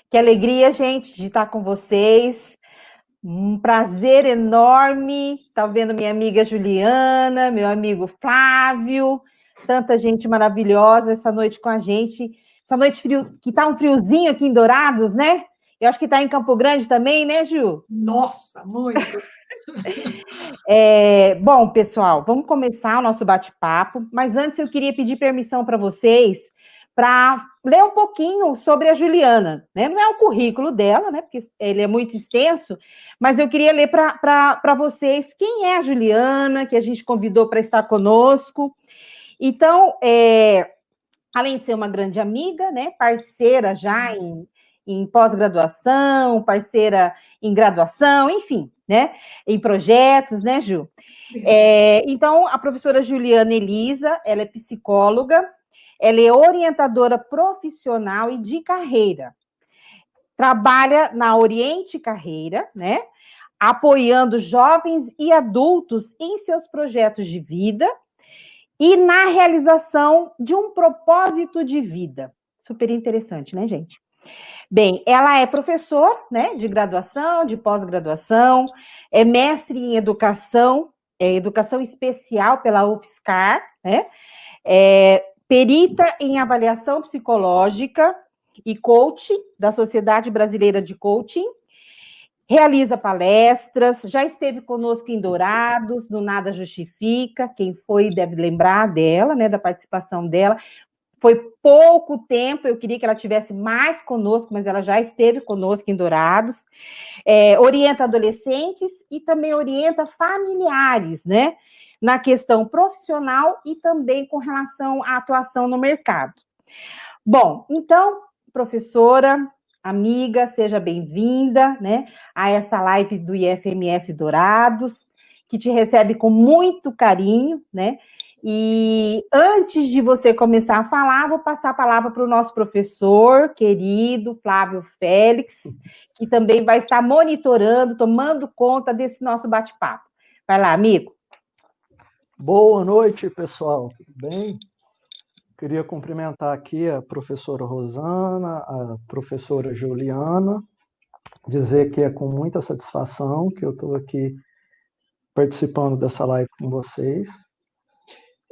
Que alegria, gente, de estar com vocês. Um prazer enorme estar vendo minha amiga Juliana, meu amigo Flávio, tanta gente maravilhosa essa noite com a gente. Essa noite frio, que tá um friozinho aqui em Dourados, né? Eu acho que tá em Campo Grande também, né, Ju? Nossa, muito! Bom, pessoal, vamos começar o nosso bate-papo, mas antes eu queria pedir permissão para vocês para ler um pouquinho sobre a Juliana, né? Não é o currículo dela, né? Porque ele é muito extenso, mas eu queria ler para vocês quem é a Juliana, que a gente convidou para estar conosco. Então, além de ser uma grande amiga, né? Parceira já em pós-graduação, parceira em graduação, enfim, né? Em projetos, né, Ju? Então, a professora Juliana Elisa, ela é psicóloga, ela é orientadora profissional e de carreira. Trabalha na Oriente Carreira, né? Apoiando jovens e adultos em seus projetos de vida e na realização de um propósito de vida. Super interessante, né, gente? Bem, ela é professora, né, de graduação, de pós-graduação, é mestre em educação especial pela UFSCar, né? Perita em avaliação psicológica e coach da Sociedade Brasileira de Coaching, realiza palestras, já esteve conosco em Dourados, no Nada Justifica, quem foi deve lembrar dela, né, da participação dela. Foi pouco tempo, eu queria que ela tivesse mais conosco, mas ela já esteve conosco em Dourados. Orienta adolescentes e também orienta familiares, né? Na questão profissional e também com relação à atuação no mercado. Bom, então, professora, amiga, seja bem-vinda, né, a essa live do IFMS Dourados, que te recebe com muito carinho, né? E antes de você começar a falar, vou passar a palavra para o nosso professor querido Flávio Félix, que também vai estar monitorando, tomando conta desse nosso bate-papo. Vai lá, amigo. Boa noite, pessoal. Tudo bem? Queria cumprimentar aqui a professora Rosana, a professora Juliana, dizer que é com muita satisfação que eu estou aqui participando dessa live com vocês.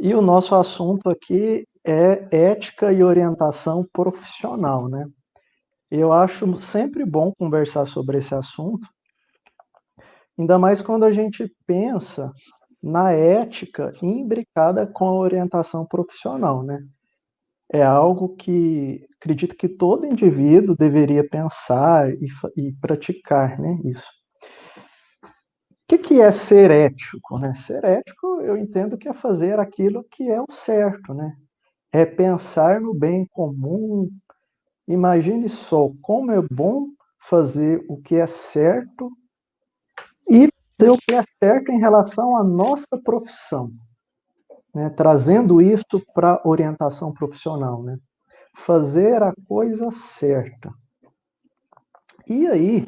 E o nosso assunto aqui é ética e orientação profissional, né? Eu acho sempre bom conversar sobre esse assunto, ainda mais quando a gente pensa na ética imbricada com a orientação profissional, né? É algo que acredito que todo indivíduo deveria pensar e praticar, né? Isso. O que é ser ético, né? Ser ético, eu entendo que é fazer aquilo que é o certo, né? É pensar no bem comum. Imagine só como é bom fazer o que é certo e fazer o que é certo em relação à nossa profissão, né? Trazendo isso para a orientação profissional, né? Fazer a coisa certa. E aí,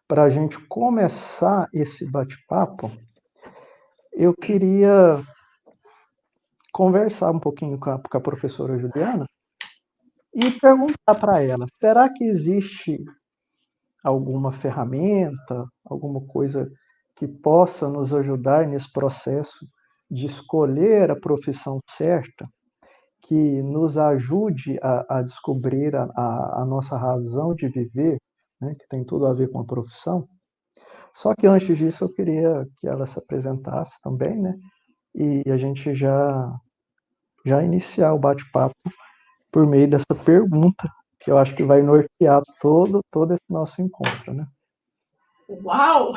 para a gente começar esse bate-papo, eu queria conversar um pouquinho com a professora Juliana e perguntar para ela, será que existe alguma ferramenta, alguma coisa que possa nos ajudar nesse processo de escolher a profissão certa, que nos ajude a descobrir a nossa razão de viver, né, que tem tudo a ver com a profissão? Só que antes disso eu queria que ela se apresentasse também, né? E a gente já iniciar o bate-papo por meio dessa pergunta, que eu acho que vai nortear todo esse nosso encontro, né? Uau!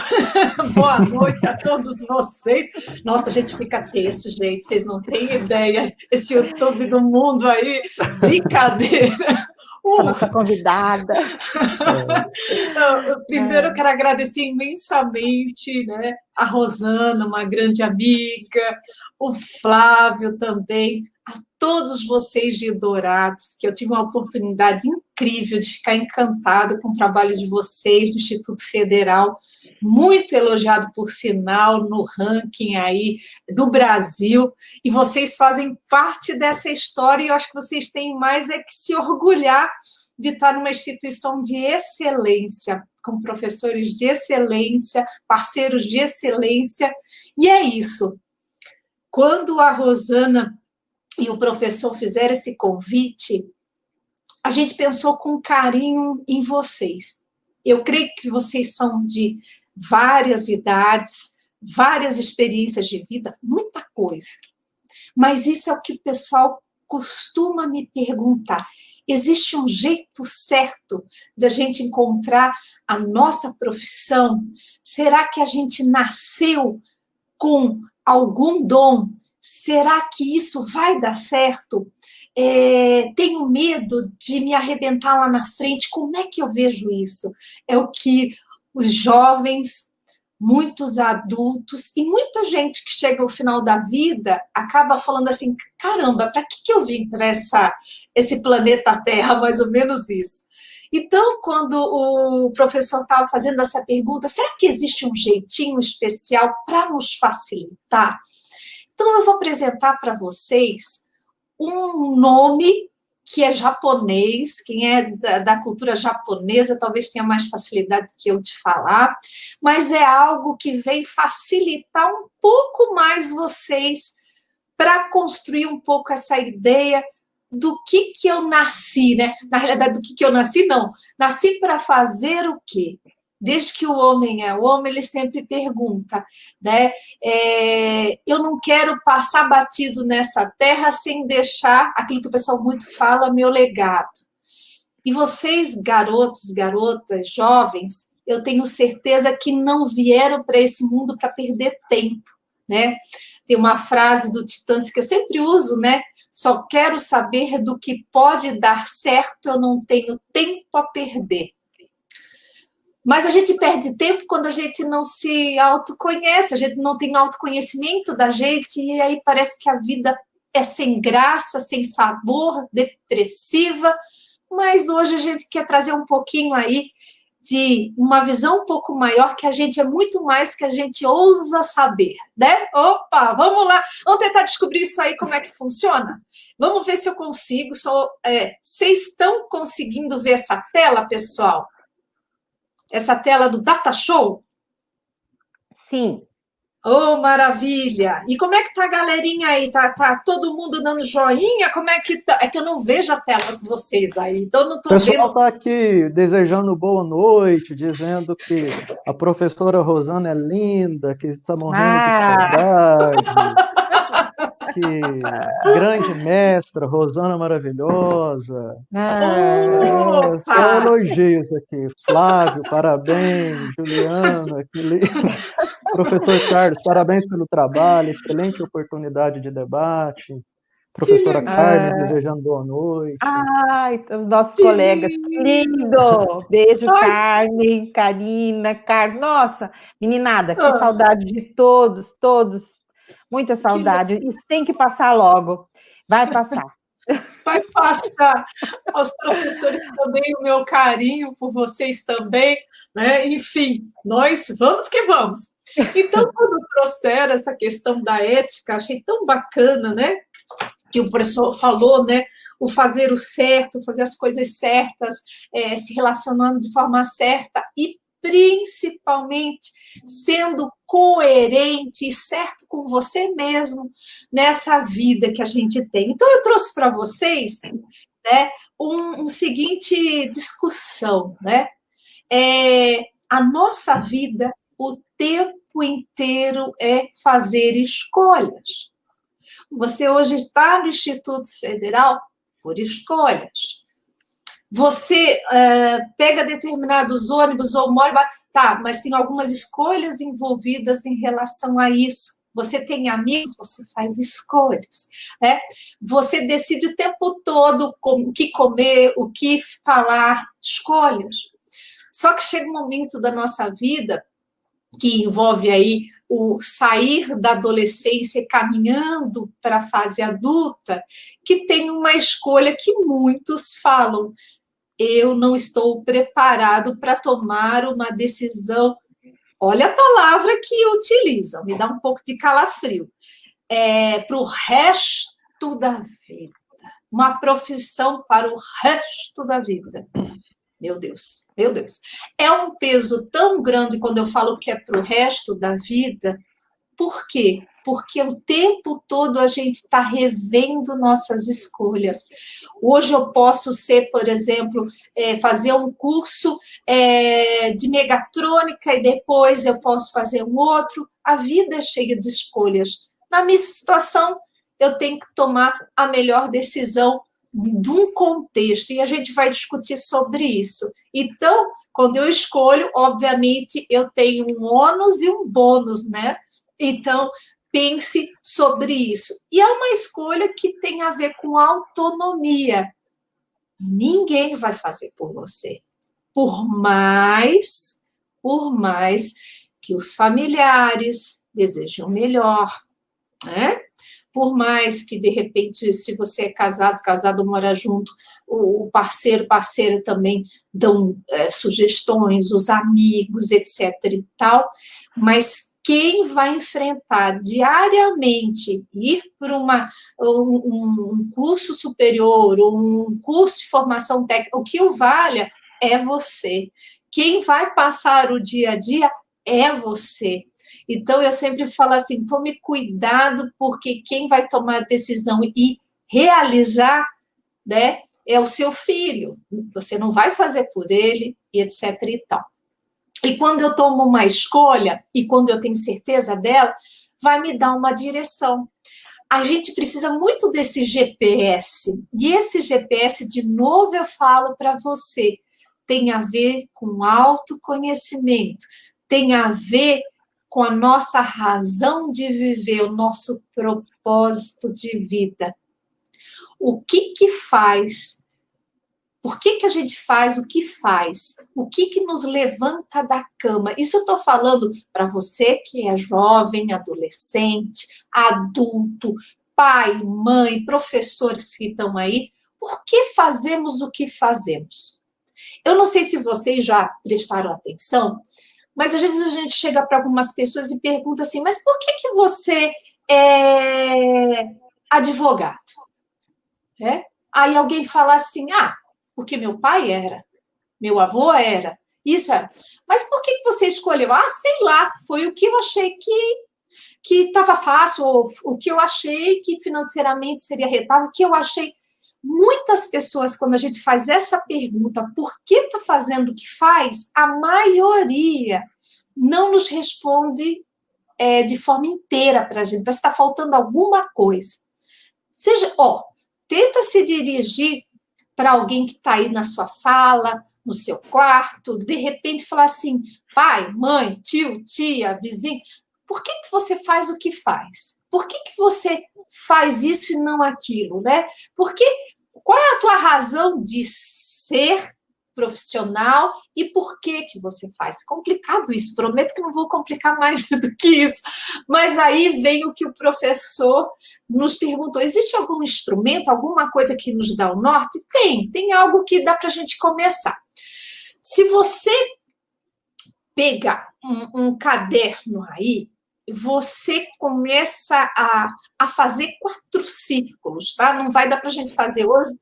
Boa noite a todos vocês. Nossa, a gente fica tenso, gente. Vocês não têm ideia. Esse YouTube do mundo aí, brincadeira. A nossa convidada. Primeiro, eu quero agradecer imensamente, né, a Rosana, uma grande amiga, o Flávio também, a todos vocês de Dourados, que eu tive uma oportunidade incrível de ficar encantado com o trabalho de vocês no Instituto Federal, muito elogiado por sinal no ranking aí do Brasil, e vocês fazem parte dessa história e eu acho que vocês têm mais é que se orgulhar de estar numa instituição de excelência, com professores de excelência, parceiros de excelência, e é isso. Quando a Rosana e o professor fizeram esse convite, a gente pensou com carinho em vocês. Eu creio que vocês são de várias idades, várias experiências de vida, muita coisa. Mas isso é o que o pessoal costuma me perguntar. Existe um jeito certo da gente encontrar a nossa profissão? Será que a gente nasceu com algum dom? Será que isso vai dar certo? Tenho medo de me arrebentar lá na frente. Como é que eu vejo isso? É o que os jovens, muitos adultos e muita gente que chega ao final da vida acaba falando assim, caramba, para que eu vim para esse planeta Terra? Mais ou menos isso. Então, quando o professor estava fazendo essa pergunta, será que existe um jeitinho especial para nos facilitar? Então, eu vou apresentar para vocês um nome que é japonês. Quem é da cultura japonesa talvez tenha mais facilidade que eu de falar, mas é algo que vem facilitar um pouco mais vocês para construir um pouco essa ideia do que eu nasci, né? Na realidade, do que eu nasci, não. Nasci para fazer o quê? Desde que o homem é homem, ele sempre pergunta, né? Eu não quero passar batido nessa terra sem deixar aquilo que o pessoal muito fala, meu legado. E vocês, garotos, garotas, jovens, eu tenho certeza que não vieram para esse mundo para perder tempo, né? Tem uma frase do Titãs que eu sempre uso, né? Só quero saber do que pode dar certo, eu não tenho tempo a perder. Mas a gente perde tempo quando a gente não se autoconhece, a gente não tem autoconhecimento da gente, e aí parece que a vida é sem graça, sem sabor, depressiva, mas hoje a gente quer trazer um pouquinho aí de uma visão um pouco maior, que a gente é muito mais que a gente ousa saber, né? Opa, vamos lá, vamos tentar descobrir isso aí, como é que funciona? Vamos ver se eu consigo. Vocês estão conseguindo ver essa tela, pessoal? Essa tela do Data Show? Sim. Oh, maravilha! E como é que tá a galerinha aí? Tá todo mundo dando joinha? Como é que tá? É que eu não vejo a tela de vocês aí, então eu não tô vendo. O pessoal está aqui desejando boa noite, dizendo que a professora Rosana é linda, que está morrendo de saudade, que grande mestra, Rosana maravilhosa. Só elogios aqui. Flávio, parabéns. Juliana, que lindo. Professor Carlos, parabéns pelo trabalho, excelente oportunidade de debate. Professora Carmen, desejando boa noite. Ai, os nossos colegas. Lindo! Beijo, Carmen, Karina, Carlos. Nossa, meninada, que saudade de todos. Muita saudade. Isso tem que passar logo. Vai passar. Vai passar. Aos professores também, o meu carinho por vocês também, né? Enfim, nós vamos que vamos. Então, quando trouxeram essa questão da ética, achei tão bacana, né? Que o professor falou, né? O fazer o certo, fazer as coisas certas, se relacionando de forma certa e, principalmente, sendo coerente e certo com você mesmo nessa vida que a gente tem. Então, eu trouxe para vocês, né, um seguinte discussão, né? A nossa vida, o tempo inteiro, é fazer escolhas. Você hoje está no Instituto Federal por escolhas. Você pega determinados ônibus ou mora... Tá, mas tem algumas escolhas envolvidas em relação a isso. Você tem amigos, você faz escolhas. Né? Você decide o tempo todo o que comer, o que falar, escolhas. Só que chega um momento da nossa vida que envolve aí o sair da adolescência caminhando para a fase adulta, que tem uma escolha que muitos falam: eu não estou preparado para tomar uma decisão. Olha a palavra que utilizam, me dá um pouco de calafrio. Para o resto da vida. uma profissão para o resto da vida. Meu Deus, meu Deus. É um peso tão grande quando eu falo que é para o resto da vida. Por quê? Porque o tempo todo a gente está revendo nossas escolhas. Hoje eu posso ser, por exemplo, fazer um curso de megatrônica e depois eu posso fazer um outro. A vida é cheia de escolhas. Na minha situação, eu tenho que tomar a melhor decisão de um contexto, e a gente vai discutir sobre isso. Então, quando eu escolho, obviamente, eu tenho um ônus e um bônus, né? Então, pense sobre isso. E é uma escolha que tem a ver com autonomia. Ninguém vai fazer por você. Por mais que os familiares desejam melhor, né? Por mais que, de repente, se você é casado mora junto, o parceira também dão sugestões, os amigos, etc. e tal, mas quem vai enfrentar diariamente, ir para um curso superior, um curso de formação técnica, o que o valha é você. Quem vai passar o dia a dia é você. Então, eu sempre falo assim, tome cuidado, porque quem vai tomar a decisão e realizar, né, é o seu filho. Você não vai fazer por ele, e etc. e tal. E quando eu tomo uma escolha, e quando eu tenho certeza dela, vai me dar uma direção. A gente precisa muito desse GPS. E esse GPS, de novo, eu falo para você, tem a ver com autoconhecimento, tem a ver com a nossa razão de viver, o nosso propósito de vida. O que faz? Por que a gente faz o que faz? O que nos levanta da cama? Isso eu estou falando para você que é jovem, adolescente, adulto, pai, mãe, professores que estão aí. Por que fazemos o que fazemos? Eu não sei se vocês já prestaram atenção, mas às vezes a gente chega para algumas pessoas e pergunta assim, mas por que você é advogado? Aí alguém fala assim, porque meu pai era, meu avô era, isso era. Mas por que você escolheu? Sei lá, foi o que eu achei que estava fácil, ou o que eu achei que financeiramente seria rentável, o que eu achei. Muitas pessoas, quando a gente faz essa pergunta, por que está fazendo o que faz, a maioria não nos responde de forma inteira para a gente, parece que está faltando alguma coisa. Tenta se dirigir para alguém que está aí na sua sala, no seu quarto, de repente falar assim, pai, mãe, tio, tia, vizinho, por que você faz o que faz? Por que você faz isso e não aquilo, né? Qual é a tua razão de ser profissional e por que você faz? Complicado isso, prometo que não vou complicar mais do que isso. Mas aí vem o que o professor nos perguntou, existe algum instrumento, alguma coisa que nos dá o norte? Tem algo que dá para a gente começar. Se você pegar um caderno aí, você começa a fazer 4 círculos, tá? Não vai dar para a gente fazer hoje,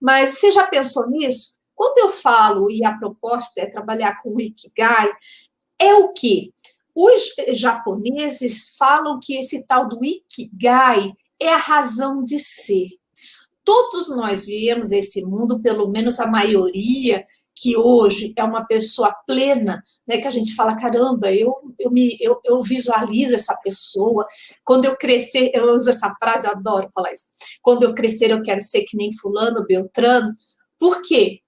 mas você já pensou nisso? Quando eu falo, e a proposta é trabalhar com o Ikigai, é o quê? Os japoneses falam que esse tal do Ikigai é a razão de ser. Todos nós viemos esse mundo, pelo menos a maioria, que hoje é uma pessoa plena, né, que a gente fala, caramba, eu visualizo essa pessoa, quando eu crescer, eu uso essa frase, eu adoro falar isso, quando eu crescer eu quero ser que nem fulano, beltrano. Por quê?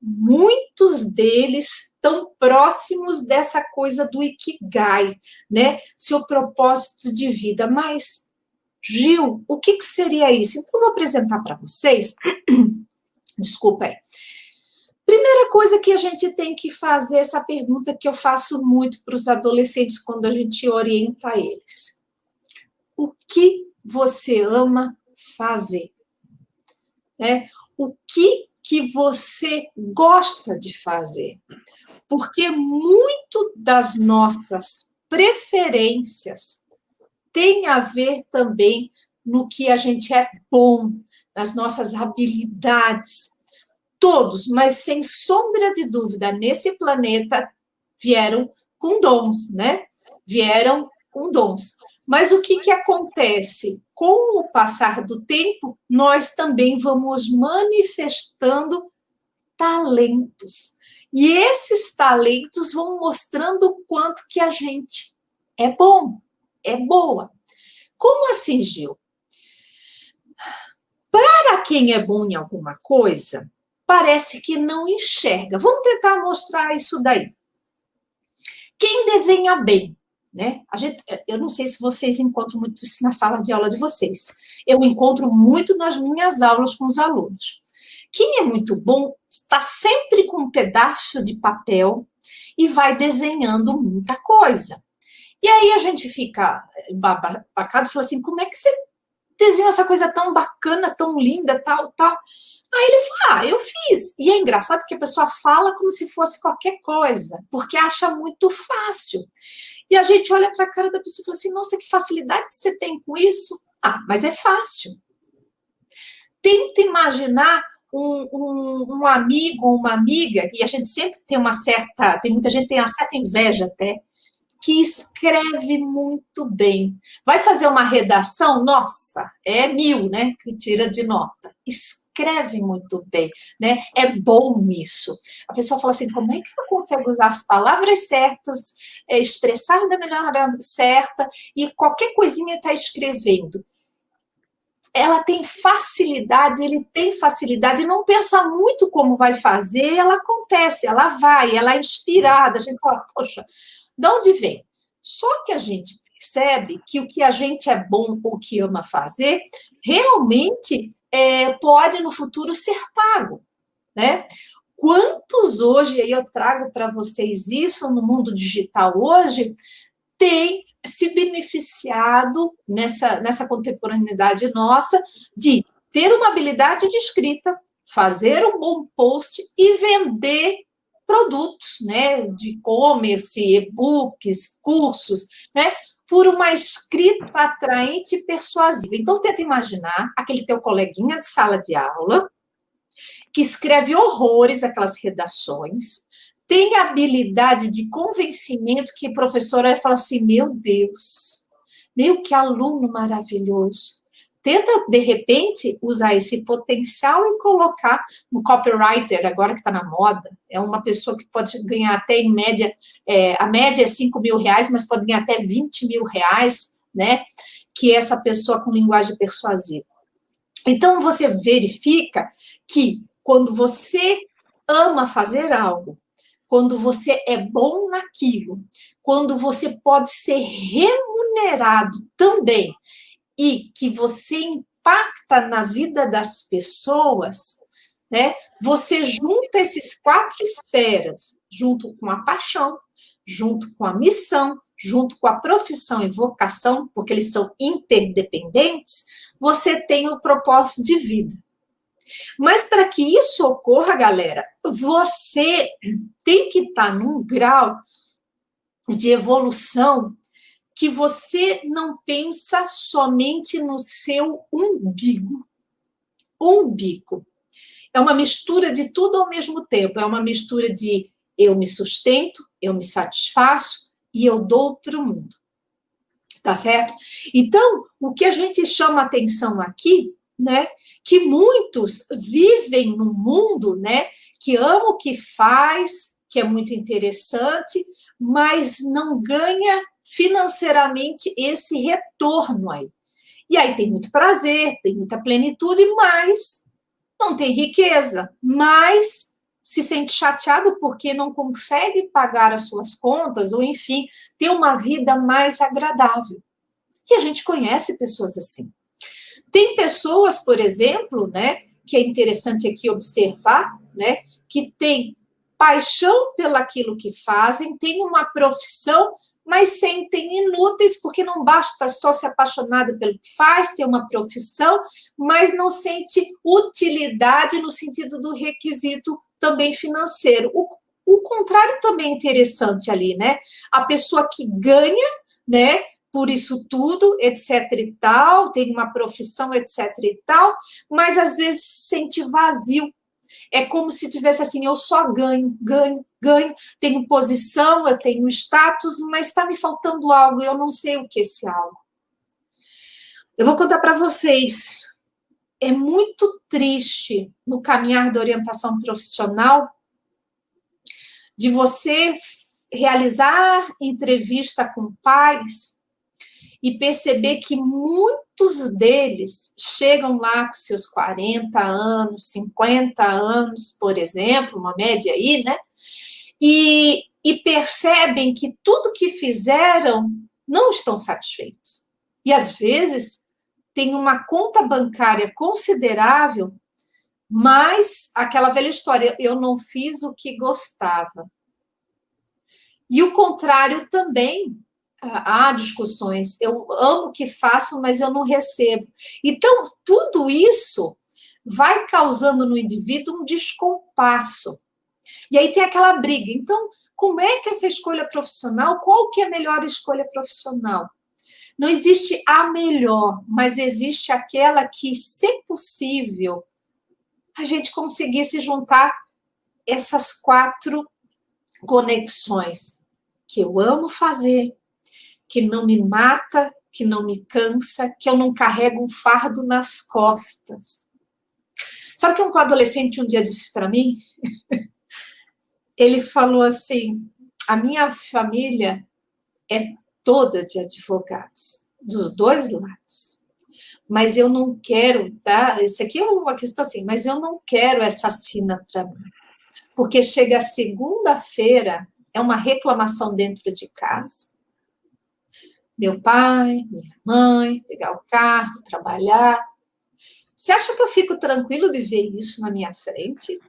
Muitos deles estão próximos dessa coisa do Ikigai, né, seu propósito de vida, mas, Gil, o que seria isso? Então, eu vou apresentar para vocês, desculpa aí. Primeira coisa que a gente tem que fazer, essa pergunta que eu faço muito para os adolescentes quando a gente orienta eles. O que você ama fazer? O que você gosta de fazer? Porque muito das nossas preferências tem a ver também no que a gente é bom, nas nossas habilidades. Todos, mas sem sombra de dúvida, nesse planeta vieram com dons, né? Vieram com dons. Mas o que acontece? Com o passar do tempo, nós também vamos manifestando talentos. E esses talentos vão mostrando o quanto que a gente é bom, é boa. Como assim, Gil? Para quem é bom em alguma coisa, parece que não enxerga. Vamos tentar mostrar isso daí. Quem desenha bem, né? Eu não sei se vocês encontram muito isso na sala de aula de vocês. Eu encontro muito nas minhas aulas com os alunos. Quem é muito bom está sempre com um pedaço de papel e vai desenhando muita coisa. E aí a gente fica babacado e fala assim, como é que você desenhou essa coisa tão bacana, tão linda, tal, tal? Aí ele fala, eu fiz. E é engraçado que a pessoa fala como se fosse qualquer coisa, porque acha muito fácil. E a gente olha para a cara da pessoa e fala assim, nossa, que facilidade que você tem com isso. Ah, mas é fácil. Tenta imaginar um amigo ou uma amiga, e a gente sempre tem muita gente que tem uma certa inveja até, que escreve muito bem. Vai fazer uma redação, nossa, é 1000, né? Que tira de nota. Escreve muito bem, né? É bom isso. A pessoa fala assim, como é que ela consegue usar as palavras certas, expressar da maneira certa, e qualquer coisinha está escrevendo. Ela tem facilidade, ele tem facilidade, não pensa muito como vai fazer, ela acontece, ela vai, ela é inspirada. A gente fala, poxa, de onde vem? Só que a gente percebe que o que a gente é bom ou que ama fazer, realmente pode no futuro ser pago, né? Quantos hoje, aí eu trago para vocês isso no mundo digital hoje, tem se beneficiado nessa contemporaneidade nossa de ter uma habilidade de escrita, fazer um bom post e vender produtos, né, de e-commerce, e-books, cursos, né, por uma escrita atraente e persuasiva. Então, tenta imaginar aquele teu coleguinha de sala de aula que escreve horrores aquelas redações, tem habilidade de convencimento que a professora vai falar assim, meu Deus, que aluno maravilhoso. Tenta, de repente, usar esse potencial e colocar no copywriter, agora que está na moda. É uma pessoa que pode ganhar até, em média, a média é 5 mil reais, mas pode ganhar até 20 mil reais, né? Que é essa pessoa com linguagem persuasiva. Então, você verifica que quando você ama fazer algo, quando você é bom naquilo, quando você pode ser remunerado também, e que você impacta na vida das pessoas, né? Você junta esses 4 esferas, junto com a paixão, junto com a missão, junto com a profissão e vocação, porque eles são interdependentes, você tem o propósito de vida. Mas para que isso ocorra, galera, você tem que estar num grau de evolução que você não pensa somente no seu umbigo. Umbigo. É uma mistura de tudo ao mesmo tempo. É uma mistura de eu me sustento, eu me satisfaço e eu dou para o mundo. Tá certo? Então, o que a gente chama atenção aqui, né, que muitos vivem num mundo, né, que ama o que faz, que é muito interessante, mas não ganha financeiramente esse retorno aí. E aí tem muito prazer, tem muita plenitude, mas não tem riqueza, mas se sente chateado porque não consegue pagar as suas contas, ou enfim, ter uma vida mais agradável. E a gente conhece pessoas assim. Tem pessoas, por exemplo, né, que é interessante aqui observar, né, que tem paixão pelaquilo que fazem, tem uma profissão, mas sentem inúteis, porque não basta só ser apaixonado pelo que faz, ter uma profissão, mas não sente utilidade no sentido do requisito também financeiro. O contrário também é interessante ali, né? A pessoa que ganha, né, por isso tudo, etc e tal, tem uma profissão, etc e tal, mas às vezes se sente vazio. É como se tivesse assim, eu só ganho, ganho, ganho, tenho posição, eu tenho status, mas está me faltando algo, e eu não sei o que é esse algo. Eu vou contar para vocês, é muito triste no caminhar da orientação profissional de você realizar entrevista com pais e perceber que muitos deles chegam lá com seus 40 anos, 50 anos, por exemplo, uma média aí, né? E percebem que tudo que fizeram não estão satisfeitos. E, às vezes, tem uma conta bancária considerável, mas aquela velha história, eu não fiz o que gostava. E o contrário também, há discussões, eu amo o que faço, mas eu não recebo. Então, tudo isso vai causando no indivíduo um descompasso. E aí tem aquela briga. Então, como é que essa escolha profissional, qual que é a melhor escolha profissional? Não existe a melhor, mas existe aquela que, se possível, a gente conseguisse juntar essas 4 conexões que eu amo fazer, que não me mata, que não me cansa, que eu não carrego um fardo nas costas. Sabe que um adolescente um dia disse para mim? Ele falou assim, a minha família é toda de advogados, dos 2 lados. Mas eu não quero, tá? Isso aqui é uma questão assim, mas eu não quero essa sina para mim. Porque chega segunda-feira, é uma reclamação dentro de casa. Meu pai, minha mãe, pegar o carro, trabalhar. Você acha que eu fico tranquilo de ver isso na minha frente?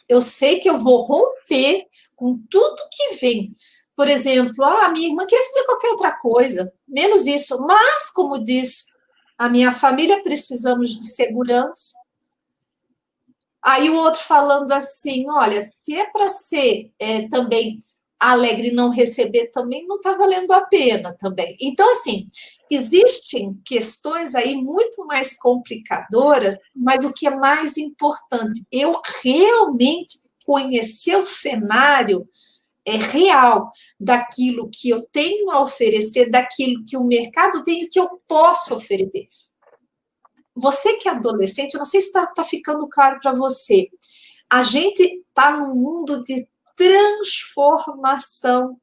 Eu sei que eu vou romper com tudo que vem. Por exemplo, a minha irmã queria fazer qualquer outra coisa, menos isso. Mas, como diz a minha família, precisamos de segurança. Aí o outro falando assim, olha, se é para ser também alegre e não receber também, não está valendo a pena também. Então, assim, existem questões aí muito mais complicadoras, mas o que é mais importante, eu realmente conhecer o cenário real daquilo que eu tenho a oferecer, daquilo que o mercado tem e que eu posso oferecer. Você que é adolescente, eu não sei se está ficando claro para você, a gente está num mundo de transformação.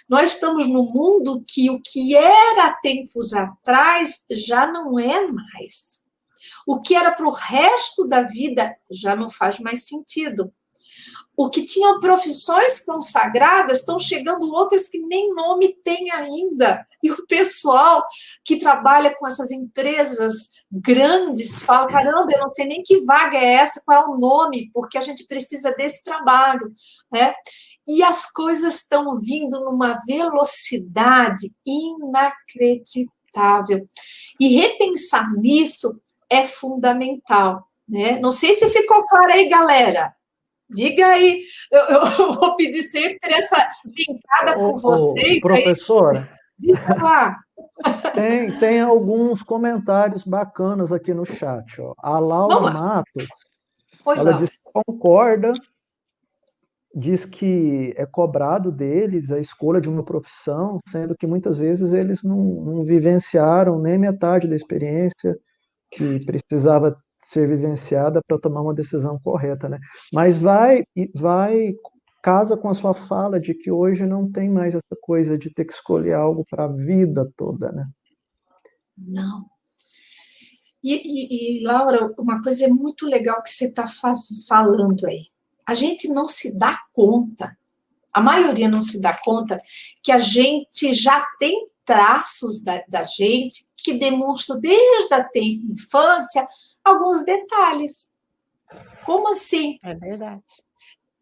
Nós estamos num mundo que o que era tempos atrás já não é mais. O que era para o resto da vida já não faz mais sentido. O que tinham profissões consagradas, estão chegando outras que nem nome tem ainda. E o pessoal que trabalha com essas empresas grandes fala, caramba, eu não sei nem que vaga é essa, qual é o nome, porque a gente precisa desse trabalho, né? E as coisas estão vindo numa velocidade inacreditável. E repensar nisso é fundamental, né? Não sei se ficou claro aí, galera. Diga aí, eu vou pedir sempre essa linkada com vocês. Professora, aí. Diga lá. Tem alguns comentários bacanas aqui no chat. Ó. A Laura Matos, ela diz que concorda, diz que é cobrado deles a escolha de uma profissão, sendo que muitas vezes eles não vivenciaram nem metade da experiência que precisava ser vivenciada para tomar uma decisão correta, né? Mas casa com a sua fala de que hoje não tem mais essa coisa de ter que escolher algo para a vida toda, né? Não. E Laura, uma coisa muito legal que você está falando aí. A gente não se dá conta, a maioria não se dá conta que a gente já tem traços da gente que demonstram desde a infância alguns detalhes. Como assim? É verdade.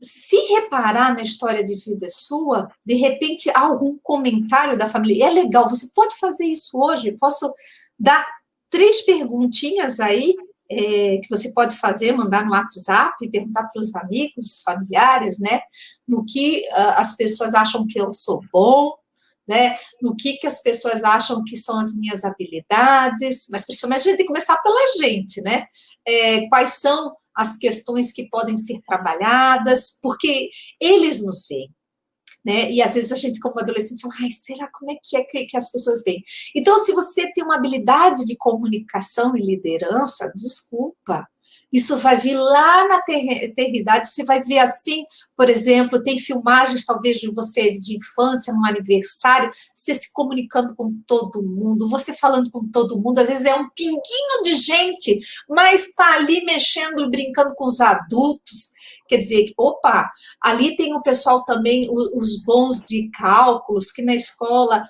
Se reparar na história de vida sua, de repente há algum comentário da família, é legal, você pode fazer isso hoje, posso dar 3 perguntinhas aí, que você pode fazer, mandar no WhatsApp, perguntar para os amigos, familiares, né, no que as pessoas acham que eu sou bom, né? No que as pessoas acham que são as minhas habilidades, mas principalmente a gente tem que começar pela gente, né? Quais são as questões que podem ser trabalhadas, porque eles nos veem, né? E às vezes a gente, como adolescente, fala, ai, será como é que as pessoas veem? Então, se você tem uma habilidade de comunicação e liderança, desculpa, isso vai vir lá na eternidade, você vai ver assim, por exemplo, tem filmagens talvez de você de infância, num aniversário, você se comunicando com todo mundo, você falando com todo mundo, às vezes é um pinguinho de gente, mas está ali mexendo, brincando com os adultos. Quer dizer, opa, ali tem o pessoal também, os bons de cálculos, que na escola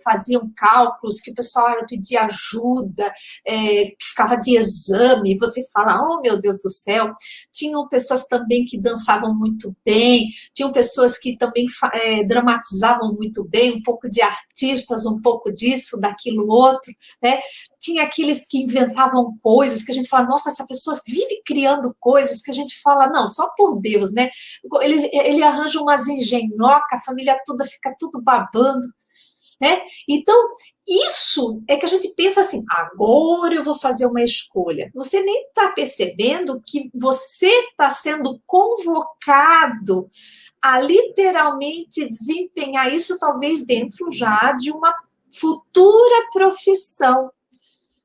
faziam cálculos, que o pessoal pedia ajuda, que ficava de exame, você fala, oh meu Deus do céu. Tinham pessoas também que dançavam muito bem, tinham pessoas que também dramatizavam muito bem, um pouco de artistas, um pouco disso, daquilo outro, né? Tinha aqueles que inventavam coisas, que a gente fala, nossa, essa pessoa vive criando coisas, que a gente fala, não, só por Deus, né? Ele arranja umas engenhocas, a família toda fica tudo babando, né? Então, isso é que a gente pensa assim, agora eu vou fazer uma escolha. Você nem está percebendo que você está sendo convocado a literalmente desempenhar isso, talvez dentro já de uma futura profissão,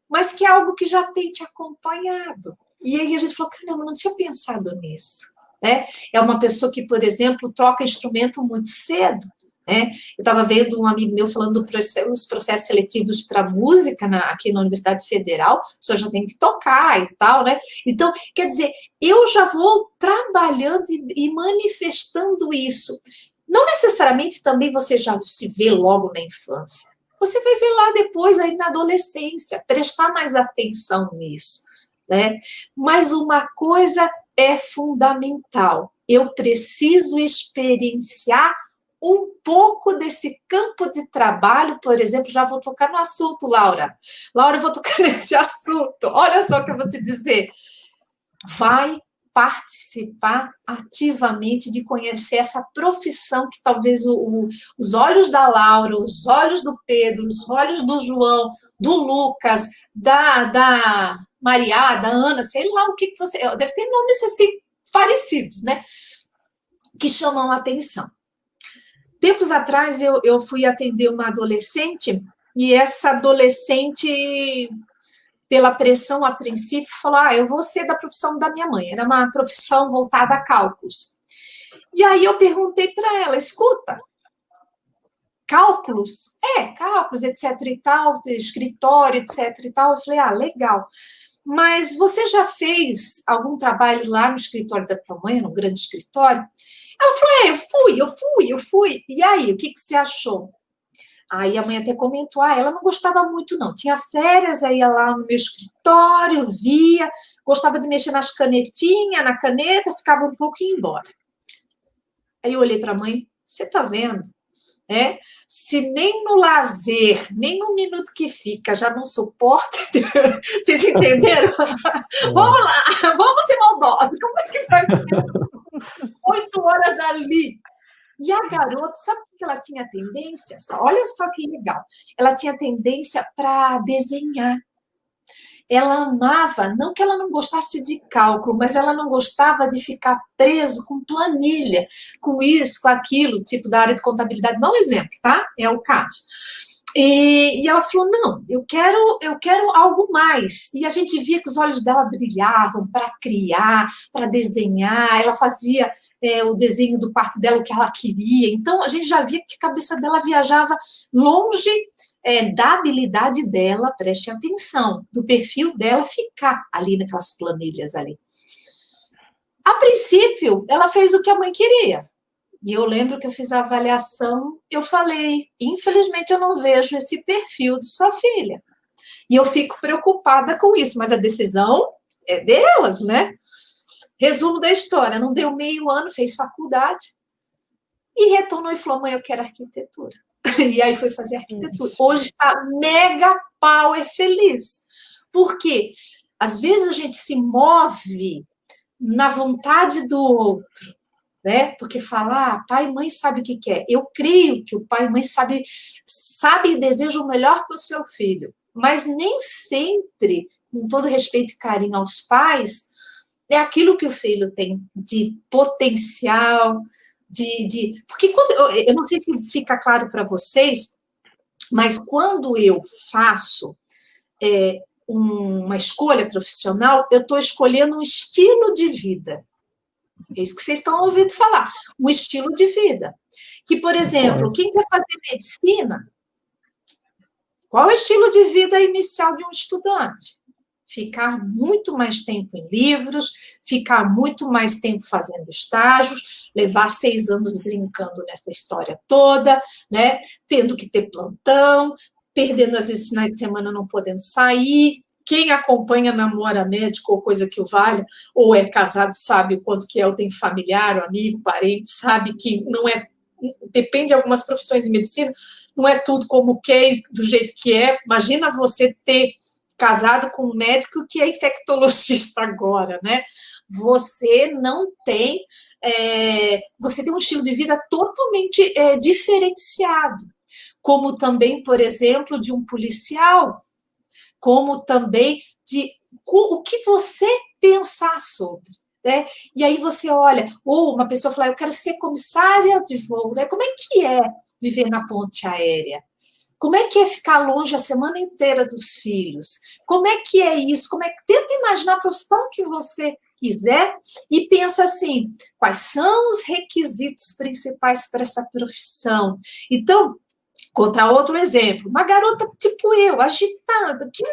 mas que é algo que já tem te acompanhado. E aí a gente falou, caramba, não tinha pensado nisso, né? É uma pessoa que, por exemplo, troca instrumento muito cedo, né? Eu estava vendo um amigo meu falando dos processos seletivos para música aqui na Universidade Federal, só já tem que tocar e tal, né? Então, quer dizer, eu já vou trabalhando e manifestando isso. Não necessariamente também você já se vê logo na infância. Você vai ver lá depois, aí na adolescência, prestar mais atenção nisso, né? Mas uma coisa é fundamental, eu preciso experienciar um pouco desse campo de trabalho, por exemplo, já vou tocar no assunto, Laura. Laura, eu vou tocar nesse assunto. Olha só o que eu vou te dizer. Vai participar ativamente de conhecer essa profissão que talvez os olhos da Laura, os olhos do Pedro, os olhos do João, do Lucas, da Maria, da Ana, sei lá o que você... Deve ter nomes assim parecidos, né? Que chamam a atenção. Tempos atrás eu fui atender uma adolescente e essa adolescente, pela pressão a princípio, falou, eu vou ser da profissão da minha mãe. Era uma profissão voltada a cálculos. E aí eu perguntei para ela, escuta, cálculos? Cálculos, etc e tal, escritório, etc e tal. Eu falei, legal. Mas você já fez algum trabalho lá no escritório da tua mãe, no grande escritório? Ela falou, eu fui. E aí, o que você achou? Aí a mãe até comentou, ela não gostava muito não, tinha férias, aí ia lá no meu escritório, via, gostava de mexer nas canetinhas, na caneta, ficava um pouco e ia embora. Aí eu olhei para a mãe, você tá vendo? Se nem no lazer, nem no minuto que fica, já não suporta, vocês entenderam? Vamos lá, vamos ser maldosos, como é que vai ser 8 horas ali? E a garota, sabe o que ela tinha tendência? Olha só que legal. Ela tinha tendência para desenhar. Ela amava, não que ela não gostasse de cálculo, mas ela não gostava de ficar preso com planilha, com isso, com aquilo, tipo da área de contabilidade. Não é um exemplo, tá? É o caso. E ela falou, não, eu quero algo mais. E a gente via que os olhos dela brilhavam para criar, para desenhar. Ela fazia o desenho do quarto dela, o que ela queria. Então, a gente já via que a cabeça dela viajava longe da habilidade dela, preste atenção, do perfil dela ficar ali naquelas planilhas ali. A princípio, ela fez o que a mãe queria. E eu lembro que eu fiz a avaliação, eu falei, infelizmente eu não vejo esse perfil de sua filha. E eu fico preocupada com isso, mas a decisão é delas, né? Resumo da história, não deu meio ano, fez faculdade, e retornou e falou, mãe, eu quero arquitetura. E aí foi fazer arquitetura. Hoje está mega power feliz. Porque às vezes a gente se move na vontade do outro, né? Porque falar, pai e mãe sabe o que quer. Eu creio que o pai e mãe sabe e deseja o melhor para o seu filho, mas nem sempre, com todo respeito e carinho aos pais, é aquilo que o filho tem de potencial, porque eu não sei se fica claro para vocês, mas quando eu faço uma escolha profissional, eu estou escolhendo um estilo de vida. É isso que vocês estão ouvindo falar, um estilo de vida. Que, por exemplo, quem quer fazer medicina, qual é o estilo de vida inicial de um estudante? Ficar muito mais tempo em livros, ficar muito mais tempo fazendo estágios, levar 6 anos brincando nessa história toda, né? Tendo que ter plantão, perdendo às vezes finais de semana não podendo sair. Quem acompanha, namora médico ou coisa que o valha, ou é casado, sabe o quanto que é, ou tem familiar, amigo, parente, sabe que não é, depende de algumas profissões de medicina, não é tudo como que, do jeito que é. Imagina você ter casado com um médico que é infectologista agora, né? Você não tem, você tem um estilo de vida totalmente diferenciado, como também, por exemplo, de um policial, como também de o que você pensar sobre, né? E aí você olha, ou uma pessoa fala, eu quero ser comissária de voo, né? Como é que é viver na ponte aérea? Como é que é ficar longe a semana inteira dos filhos? Como é que é isso? Tenta imaginar a profissão que você quiser e pensa assim, quais são os requisitos principais para essa profissão? Então, contra outro exemplo, uma garota tipo eu, agitada, que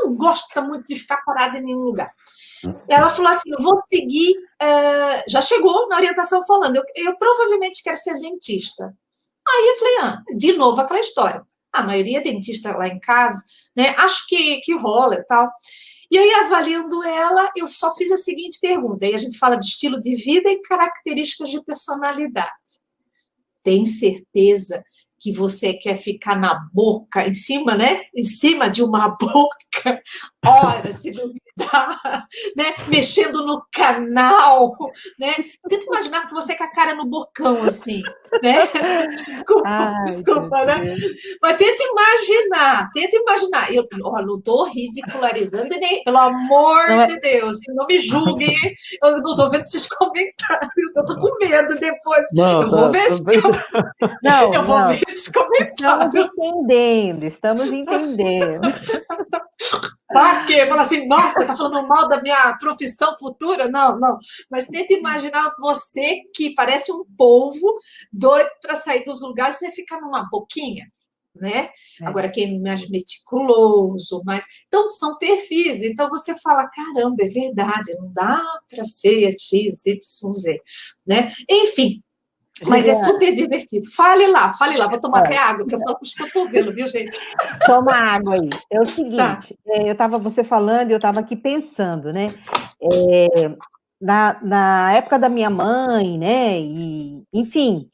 não gosta muito de ficar parada em nenhum lugar. Ela falou assim, eu vou seguir, já chegou na orientação falando, eu provavelmente quero ser dentista. Aí eu falei, de novo aquela história. A maioria é dentista lá em casa, né? Acho que rola e tal. E aí, avaliando ela, eu só fiz a seguinte pergunta. Aí a gente fala de estilo de vida e características de personalidade. Tem certeza que você quer ficar na boca, em cima, né? Em cima de uma boca, ora, se duvidar, né? Mexendo no canal, né? Tenta imaginar que você com a cara no bocão, assim, né? Desculpa, né? Mas tenta imaginar. Eu não estou ridicularizando, nem, pelo amor de Deus, não me julguem, eu não estou vendo esses comentários, eu estou com medo depois. Eu vou ver esses comentários. Estamos entendendo. Pra quê? Fala assim, nossa, tá falando mal da minha profissão futura? Não. Mas tenta imaginar você que parece um polvo doido para sair dos lugares e você ficar numa boquinha, né? Agora, quem é mais meticuloso, mais... Então, são perfis. Então, você fala, caramba, é verdade, não dá para ser X, Y, Z, né? Enfim, mas é super divertido. Fale lá. Vou tomar até água, que eu falo com os cotovelos, viu, gente? Toma água aí. É o seguinte, você falando e eu estava aqui pensando, né? Na época da minha mãe, né? E, enfim,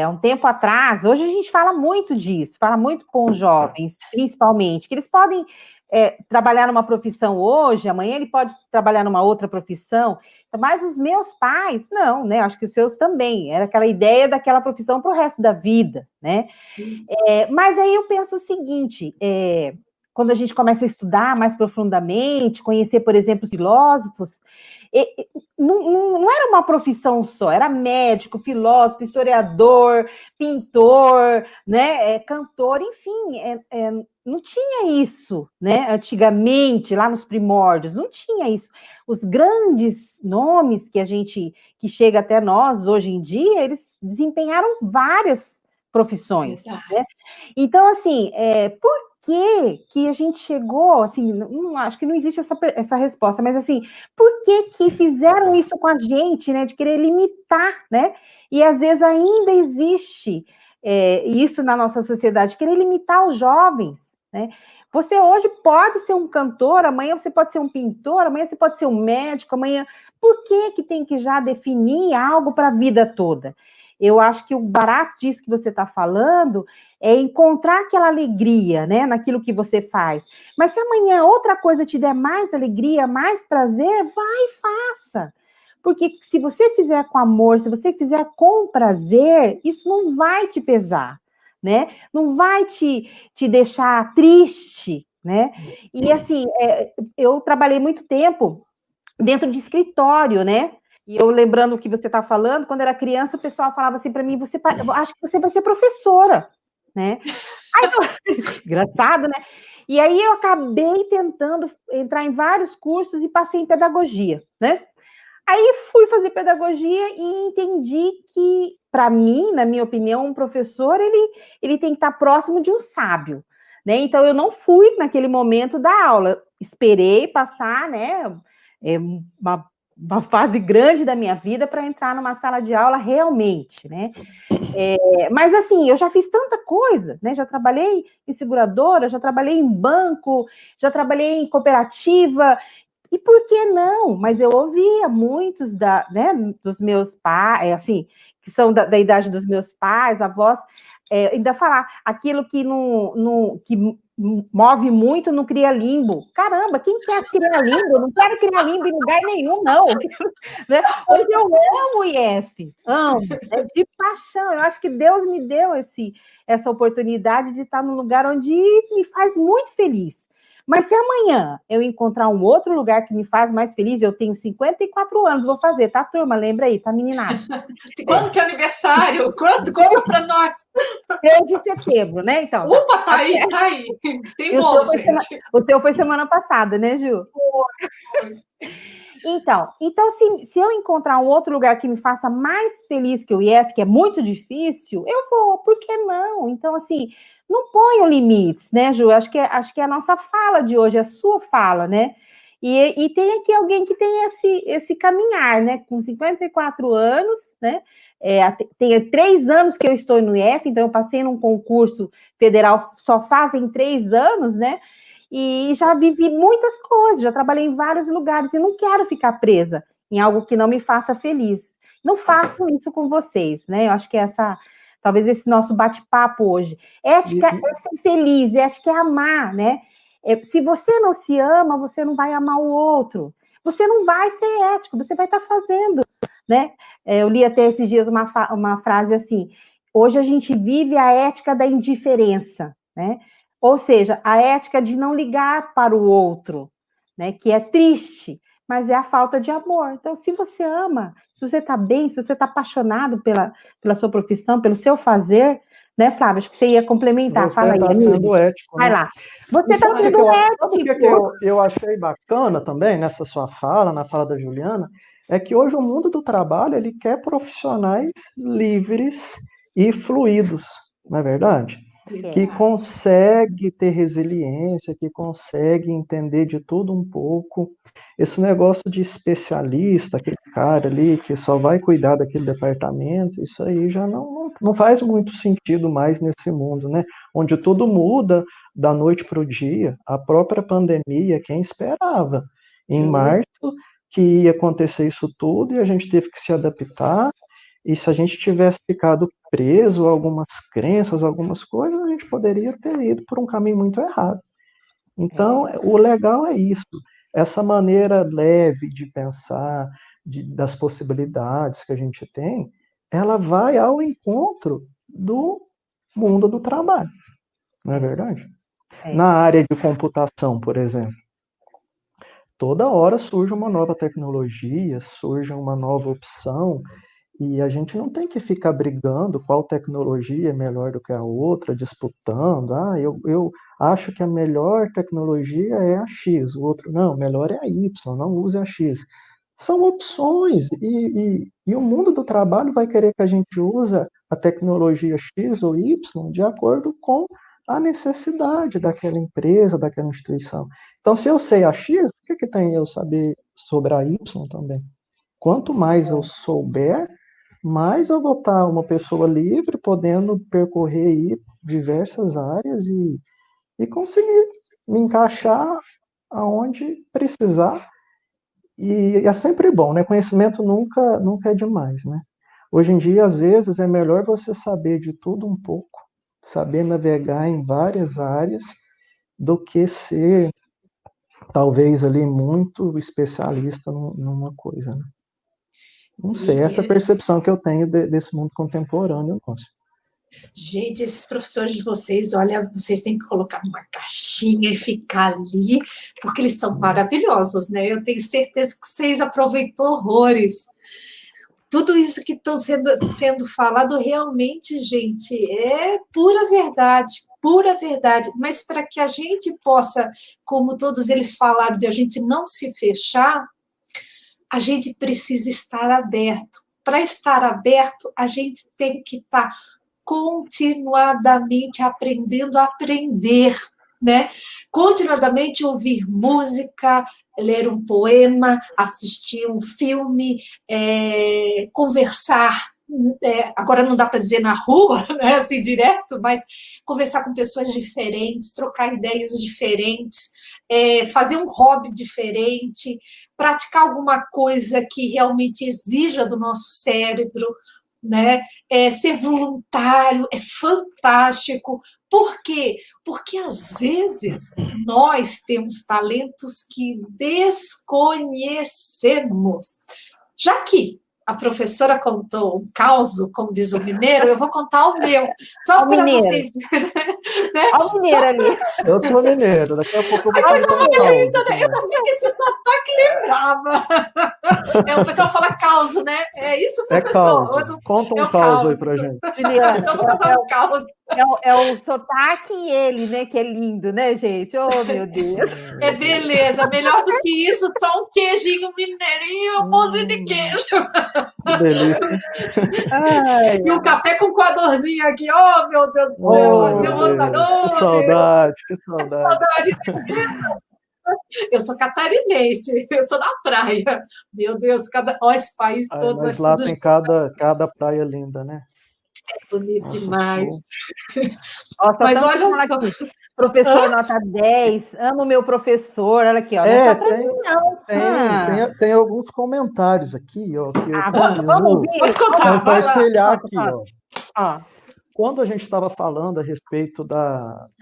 há um tempo atrás, hoje a gente fala muito disso, fala muito com os jovens, principalmente, que eles podem trabalhar numa profissão hoje, amanhã ele pode trabalhar numa outra profissão, mas os meus pais, não, né? Acho que os seus também, era aquela ideia daquela profissão para o resto da vida, né? Mas aí eu penso o seguinte, quando a gente começa a estudar mais profundamente, conhecer, por exemplo, os filósofos, não era uma profissão só, era médico, filósofo, historiador, pintor, né, cantor, enfim, não tinha isso, né, antigamente, lá nos primórdios, não tinha isso. Os grandes nomes que chega até nós hoje em dia, eles desempenharam várias profissões, né? Então, assim, por que a gente chegou, assim, acho que não existe essa resposta, mas assim, por que fizeram isso com a gente, né, de querer limitar, né, e às vezes ainda existe isso na nossa sociedade, querer limitar os jovens, né? Você hoje pode ser um cantor, amanhã você pode ser um pintor, amanhã você pode ser um médico, amanhã... Por que tem que já definir algo para a vida toda? Eu acho que o barato disso que você está falando é encontrar aquela alegria, né, naquilo que você faz. Mas se amanhã outra coisa te der mais alegria, mais prazer, vai e faça. Porque se você fizer com amor, se você fizer com prazer, isso não vai te pesar, né? Não vai te deixar triste, né? E assim, eu trabalhei muito tempo dentro de escritório, né? E eu lembrando o que você está falando, quando era criança, o pessoal falava assim para mim: eu acho que você vai ser professora, né? Engraçado, né? E aí eu acabei tentando entrar em vários cursos e passei em pedagogia, né? Aí fui fazer pedagogia e entendi que, para mim, na minha opinião, um professor, ele tem que estar próximo de um sábio, né? Então, eu não fui naquele momento da aula, esperei passar, né, uma fase grande da minha vida para entrar numa sala de aula realmente, né? Mas assim, eu já fiz tanta coisa, né? Já trabalhei em seguradora, já trabalhei em banco, já trabalhei em cooperativa, e por que não? Mas eu ouvia muitos dos meus pais, assim, que são da idade dos meus pais, avós, ainda falar aquilo que que move muito não cria limbo. Caramba, quem quer criar limbo? Eu não quero criar limbo em lugar nenhum, não. Né? Hoje eu amo o IF, amo, de paixão. Eu acho que Deus me deu essa oportunidade de estar num lugar onde me faz muito feliz. Mas se amanhã eu encontrar um outro lugar que me faz mais feliz, eu tenho 54 anos, vou fazer, tá, turma? Lembra aí, tá, meninada? Quando que é aniversário? Quanto? Conta para nós. 3 de setembro, né? Então. Opa, tá aí, tá aí. Tem bolo, gente. O seu foi semana passada, né, Ju? Foi. Então se eu encontrar um outro lugar que me faça mais feliz que o IF, que é muito difícil, eu vou, por que não? Então, assim, não ponham limites, né, Ju? Acho que é a nossa fala de hoje, a sua fala, né? E tem aqui alguém que tem esse caminhar, né? Com 54 anos, né? Tem 3 anos que eu estou no IF, então eu passei num concurso federal só fazem 3 anos, né? E já vivi muitas coisas, já trabalhei em vários lugares e não quero ficar presa em algo que não me faça feliz. Não faço isso com vocês, né? Eu acho que talvez esse nosso bate-papo hoje. Ética é ser feliz, ética é amar, né? Se você não se ama, você não vai amar o outro. Você não vai ser ético, você vai estar fazendo, né? Eu li até esses dias uma frase assim: hoje a gente vive a ética da indiferença, né? Ou seja, a ética de não ligar para o outro, né? Que é triste, mas é a falta de amor. Então, se você ama, se você está bem, se você está apaixonado pela sua profissão, pelo seu fazer, né, Flávia? Acho que você ia complementar. Fala aí, amigo. Sendo ético, vai né? lá. Você está sendo ético. Sabe o que eu achei bacana também nessa sua fala, na fala da Juliana? É que hoje o mundo do trabalho ele quer profissionais livres e fluidos, não é verdade? Que consegue ter resiliência, que consegue entender de tudo um pouco. Esse negócio de especialista, aquele cara ali que só vai cuidar daquele departamento, isso aí já não faz muito sentido mais nesse mundo, né? Onde tudo muda da noite para o dia. A própria pandemia, quem esperava? Em março que ia acontecer isso tudo e a gente teve que se adaptar. E se a gente tivesse ficado preso a algumas crenças, algumas coisas, a gente poderia ter ido por um caminho muito errado. Então, o legal é isso, essa maneira leve de pensar, das possibilidades que a gente tem, ela vai ao encontro do mundo do trabalho, não é verdade? Na área de computação, por exemplo, toda hora surge uma nova tecnologia, surge uma nova opção, e a gente não tem que ficar brigando qual tecnologia é melhor do que a outra, disputando. Eu acho que a melhor tecnologia é a X, o outro, não, melhor é a Y, não use a X. São opções, e o mundo do trabalho vai querer que a gente use a tecnologia X ou Y de acordo com a necessidade daquela empresa, daquela instituição. Então, se eu sei a X, o que tem eu saber sobre a Y também? Quanto mais eu souber, mais eu vou estar uma pessoa livre, podendo percorrer aí diversas áreas e conseguir me encaixar aonde precisar. E é sempre bom, né? Conhecimento nunca é demais, né? Hoje em dia, às vezes, é melhor você saber de tudo um pouco, saber navegar em várias áreas, do que ser, talvez, ali muito especialista numa coisa, né? Não sei, essa é a percepção que eu tenho desse mundo contemporâneo nosso. Gente, esses professores de vocês, olha, vocês têm que colocar numa caixinha e ficar ali, porque eles são maravilhosos, né? Eu tenho certeza que vocês aproveitou horrores. Tudo isso que está sendo falado realmente, gente, é pura verdade, pura verdade. Mas para que a gente possa, como todos eles falaram, de a gente não se fechar, a gente precisa estar aberto. Para estar aberto, a gente tem que estar continuadamente aprendendo a aprender, né? Continuadamente ouvir música, ler um poema, assistir um filme, conversar. Agora não dá para dizer na rua, né, assim direto, mas conversar com pessoas diferentes, trocar ideias diferentes, fazer um hobby diferente, praticar alguma coisa que realmente exija do nosso cérebro, né? Ser voluntário é fantástico. Por quê? Porque às vezes nós temos talentos que desconhecemos. Já que a professora contou um caso, como diz o mineiro, eu vou contar o meu, só para vocês. Né? Olha o mineiro ali. Eu sou mineiro, daqui a pouco eu vou contar um caso. Né? Eu não vi que esse sotaque lembrava. O pessoal fala causo, né? É isso, professor? Conta um caos aí pra gente. Juliana, então vou contar um caos. É o sotaque e ele, né? Que é lindo, né, gente? Oh, meu Deus. Beleza. Melhor do que isso, só um queijinho mineirinho, um pãozinho de queijo. Que delícia. E um café com coadorzinho aqui. Oh, meu Deus do céu. Deu vontade. Que saudade, que saudade. Eu sou catarinense, eu sou da praia. Meu Deus, esse país todo. Mas lá tem cada praia linda, né? É bonito demais. Nossa, mas olha só. Professor nota 10, amo meu professor, olha aqui, ó. Tem alguns comentários aqui, ó. Que vamos pode contar, compartilhar aqui, ó. Quando a gente estava falando a respeito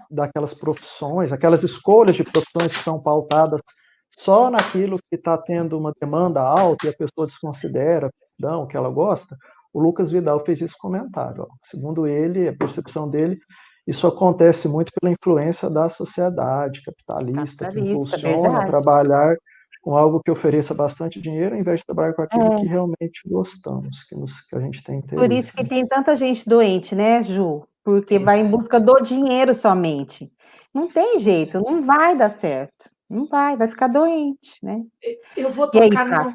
daquelas profissões, aquelas escolhas de profissões que são pautadas só naquilo que está tendo uma demanda alta e a pessoa desconsidera o que ela gosta, o Lucas Vidal fez esse comentário. Ó. Segundo ele, a percepção dele, isso acontece muito pela influência da sociedade capitalista que impulsiona a trabalhar com algo que ofereça bastante dinheiro, ao invés de trabalhar com aquilo que realmente gostamos, que a gente tem interesse. Por isso que tem tanta gente doente, né, Ju? Porque vai em busca do dinheiro somente. Não tem jeito, não vai dar certo. Não vai ficar doente, né? Eu vou tocar no...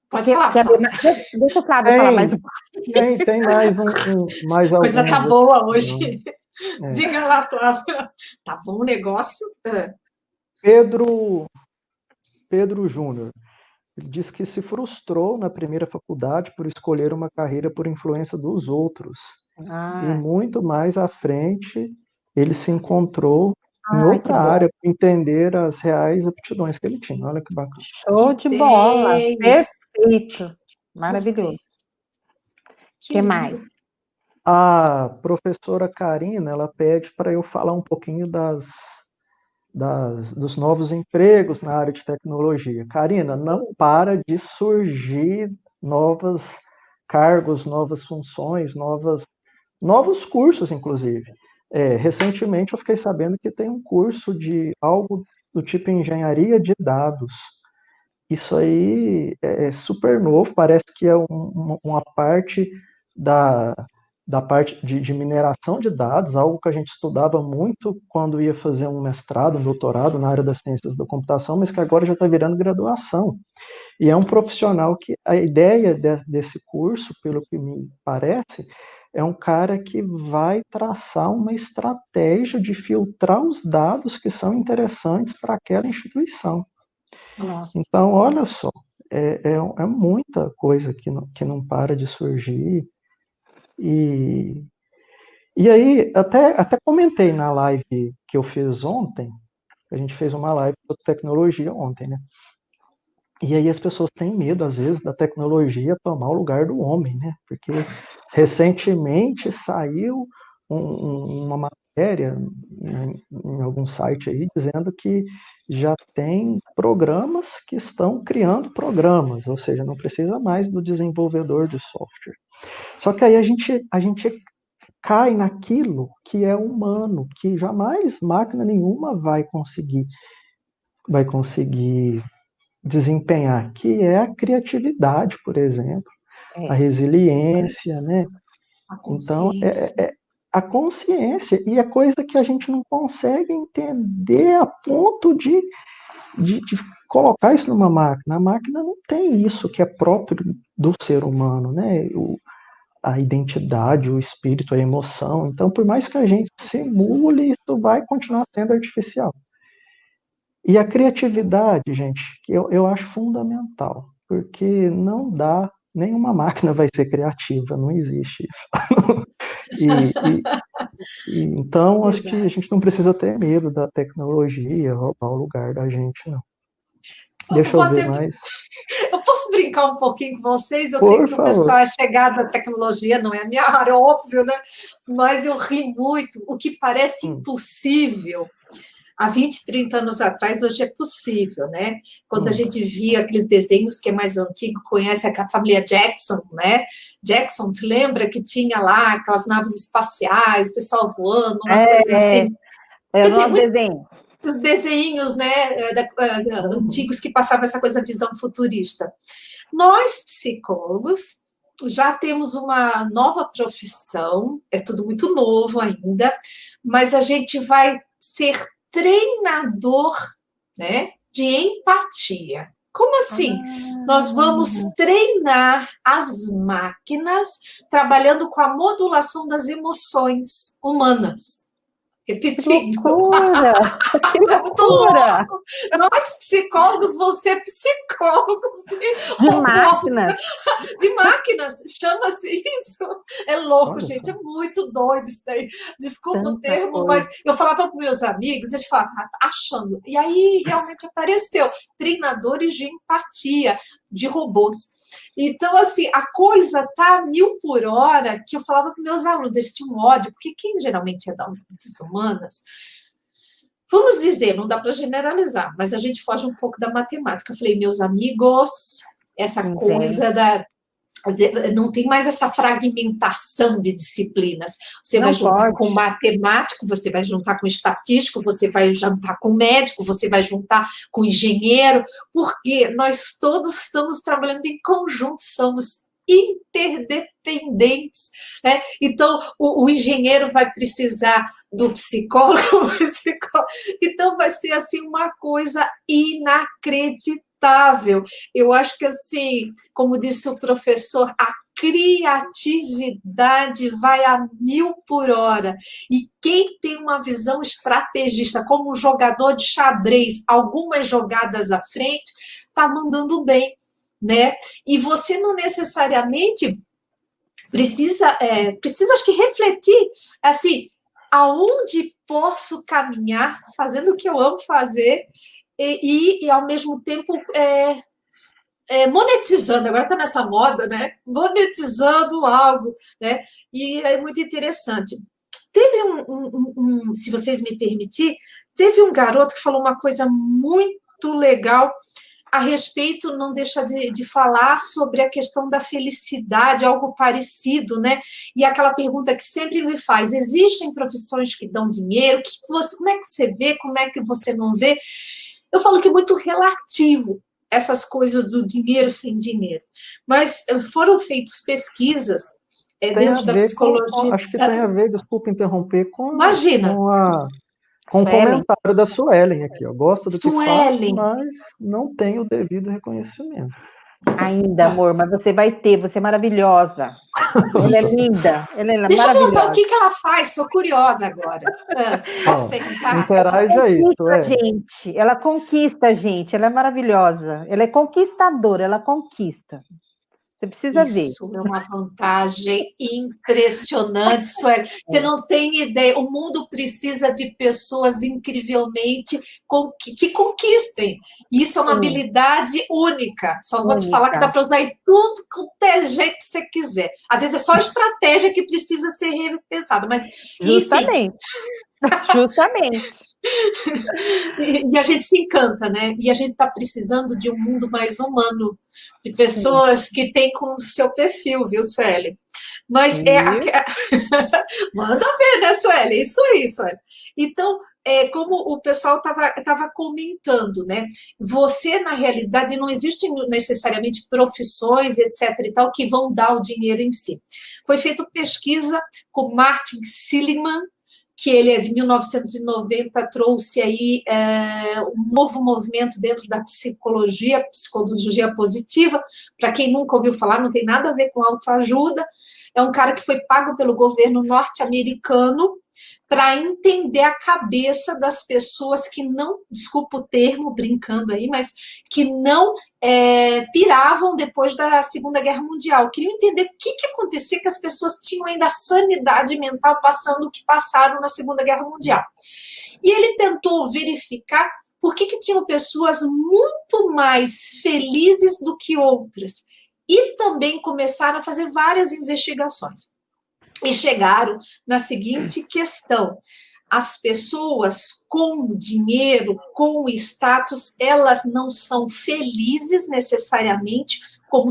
Pode falar, Deixa o Flávio falar mais um pouquinho. Tem mais algum. Coisa tá boa hoje. Diga lá, Flávio. Tá bom o negócio? Pedro Júnior, ele diz que se frustrou na primeira faculdade por escolher uma carreira por influência dos outros. E muito mais à frente, ele se encontrou em outra área para entender as reais aptidões que ele tinha. Olha que bacana. Show de bola! Perfeito! Maravilhoso. O que mais? A professora Karina, ela pede para eu falar um pouquinho dos novos empregos na área de tecnologia. Karina, não para de surgir novos cargos, novas funções, novos cursos, inclusive. Recentemente eu fiquei sabendo que tem um curso de algo do tipo engenharia de dados. Isso aí é super novo, parece que é uma parte da parte de mineração de dados, algo que a gente estudava muito quando ia fazer um mestrado, um doutorado na área das ciências da computação, mas que agora já está virando graduação. E é um profissional que a ideia desse curso, pelo que me parece, é um cara que vai traçar uma estratégia de filtrar os dados que são interessantes para aquela instituição. Nossa. Então, olha só, é muita coisa que não para de surgir. E aí, até comentei na live que eu fiz ontem, a gente fez uma live sobre tecnologia ontem, né? E aí as pessoas têm medo, às vezes, da tecnologia tomar o lugar do homem, né? Porque recentemente saiu uma matéria matéria em algum site aí dizendo que já tem programas que estão criando programas, ou seja, não precisa mais do desenvolvedor de software. Só que aí a gente cai naquilo que é humano, que jamais máquina nenhuma vai conseguir desempenhar, que é a criatividade, por exemplo, a resiliência, né? A Então, consciência. a consciência, e é coisa que a gente não consegue entender a ponto de colocar isso numa máquina. A máquina não tem isso que é próprio do ser humano, né? A identidade, o espírito, a emoção. Então, por mais que a gente simule, isso vai continuar sendo artificial. E a criatividade, gente, que eu acho fundamental, porque não dá, nenhuma máquina vai ser criativa, não existe isso. Então, acho que a gente não precisa ter medo da tecnologia roubar o lugar da gente, não. Deixa eu ver mais. Eu posso brincar um pouquinho com vocês? Eu sei Por que o favor. pessoal é chegado à tecnologia, não é a minha área, óbvio, né? Mas eu ri muito. O que parece impossível há 20, 30 anos atrás, hoje é possível, né? Quando a gente via aqueles desenhos que é mais antigo, conhece a família Jackson, né? Jackson, te lembra que tinha lá aquelas naves espaciais, o pessoal voando, umas coisas assim? Quer dizer, os desenhos, né, antigos que passavam essa coisa, visão futurista. Nós, psicólogos, já temos uma nova profissão, é tudo muito novo ainda, mas a gente vai ser treinador, né, de empatia. Como assim? Nós vamos treinar as máquinas trabalhando com a modulação das emoções humanas. Repetindo. Que loucura! Que loucura! Muito louco. Nós, psicólogos, vamos ser psicólogos de máquinas. De máquinas, chama-se isso. É louco, gente, é muito doido isso daí. Desculpa o termo, mas eu falava para meus amigos, eles falavam, achando. E aí realmente apareceu treinadores de empatia, de robôs. Então, assim, a coisa tá a 1000 por hora, que eu falava para meus alunos, eles tinham ódio, porque quem geralmente é das humanas, vamos dizer, não dá para generalizar, mas a gente foge um pouco da matemática. Eu falei, meus amigos, essa coisa não tem mais essa fragmentação de disciplinas. Você vai juntar com matemático, você vai juntar com estatístico, você vai juntar com médico, você vai juntar com engenheiro, porque nós todos estamos trabalhando em conjunto, somos interdependentes, né? Então, o engenheiro vai precisar do psicólogo, então vai ser assim uma coisa inacreditável. Eu acho que, assim, como disse o professor, a criatividade vai a 1000 por hora. E quem tem uma visão estrategista, como um jogador de xadrez, algumas jogadas à frente, está mandando bem, né? E você não necessariamente precisa, acho que refletir, assim, aonde posso caminhar, fazendo o que eu amo fazer, e ao mesmo tempo monetizando, agora está nessa moda, né? Monetizando algo, né? E é muito interessante. Teve se vocês me permitirem, teve um garoto que falou uma coisa muito legal a respeito, não deixa de falar sobre a questão da felicidade, algo parecido, né? E aquela pergunta que sempre me faz, existem profissões que dão dinheiro, como é que você vê, como é que você não vê? Eu falo que é muito relativo essas coisas do dinheiro sem dinheiro, mas foram feitas pesquisas dentro da psicologia. Acho que tem a ver, desculpa interromper, Imagina. Com o comentário da Suelen aqui. Eu gosto do que faço, mas não tenho o devido reconhecimento. Ainda, amor, mas você vai ter, você é maravilhosa. Ela é linda, ela é Deixa maravilhosa. eu perguntar o que ela faz, sou curiosa agora. Posso perguntar? Interage aí, gente. Ela conquista a gente, ela é maravilhosa. Ela é conquistadora, ela conquista. Você precisa ver. Isso é uma vantagem impressionante, Sueli. Você não tem ideia. O mundo precisa de pessoas incrivelmente que conquistem. Isso é uma habilidade única. Só vou te falar que dá para usar em tudo, com o jeito que você quiser. Às vezes é só estratégia que precisa ser repensada, mas Justamente. Enfim. Justamente. E a gente se encanta, né? E a gente está precisando de um mundo mais humano, de pessoas que têm com o seu perfil, viu, Sueli? Mas manda ver, né, Sueli? Isso aí, Sueli. Então, como o pessoal estava comentando, né? Você, na realidade, não existem necessariamente profissões, etc. e tal, que vão dar o dinheiro em si. Foi feita pesquisa com Martin Seligman, que ele é de 1990, trouxe aí um novo movimento dentro da psicologia positiva. Para quem nunca ouviu falar, não tem nada a ver com autoajuda. É um cara que foi pago pelo governo norte-americano para entender a cabeça das pessoas que não, desculpa o termo, brincando aí, mas que não piravam depois da Segunda Guerra Mundial. Queriam entender o que acontecia, que as pessoas tinham ainda sanidade mental passando o que passaram na Segunda Guerra Mundial. E ele tentou verificar por que tinham pessoas muito mais felizes do que outras. E também começaram a fazer várias investigações. E chegaram na seguinte questão: as pessoas com dinheiro, com status, elas não são felizes necessariamente, como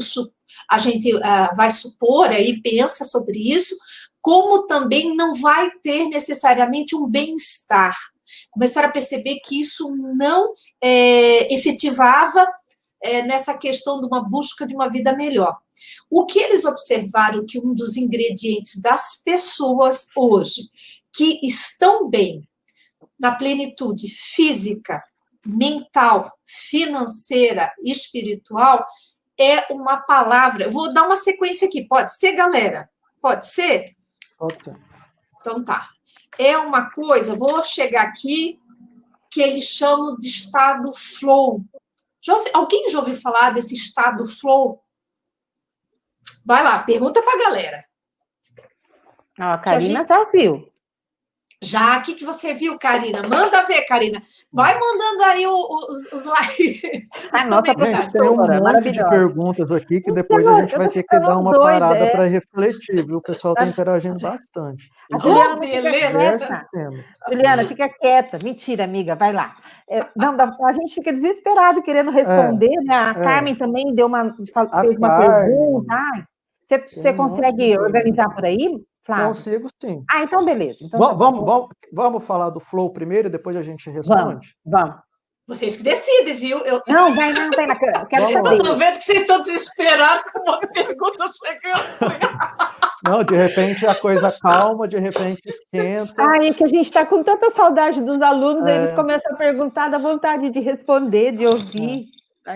a gente vai supor aí, pensa sobre isso, como também não vai ter necessariamente um bem-estar. Começaram a perceber que isso não efetivava nessa questão de uma busca de uma vida melhor. O que eles observaram que um dos ingredientes das pessoas hoje que estão bem na plenitude física, mental, financeira, espiritual, é uma palavra. Eu vou dar uma sequência aqui, pode ser, galera? Pode ser? Pode ser. Então tá. É uma coisa, vou chegar aqui, que eles chamam de estado flow. Alguém já ouviu falar desse estado flow? Vai lá, pergunta para a galera. A Karina já ouviu. Já, o que você viu, Karina? Manda ver, Karina. Vai mandando aí os likes. Nossa, gente, tem um monte de perguntas aqui que depois a gente vai ter que dar uma parada para refletir, viu? O pessoal está interagindo bastante. Juliana, beleza. Juliana, fica quieta. Mentira, amiga, vai lá. Não, a gente fica desesperado querendo responder, né? A Carmen também fez uma pergunta. Você consegue organizar por aí, Flávio? Consigo, sim. Então beleza. Então, vamos falar do flow primeiro e depois a gente responde? Vamos. Vocês que decidem, viu? Não, vai na câmera. Quero saber. Eu tô vendo que vocês estão desesperados com uma pergunta chegando. Não, de repente a coisa calma, de repente esquenta. É que a gente está com tanta saudade dos alunos, eles começam a perguntar, dá vontade de responder, de ouvir.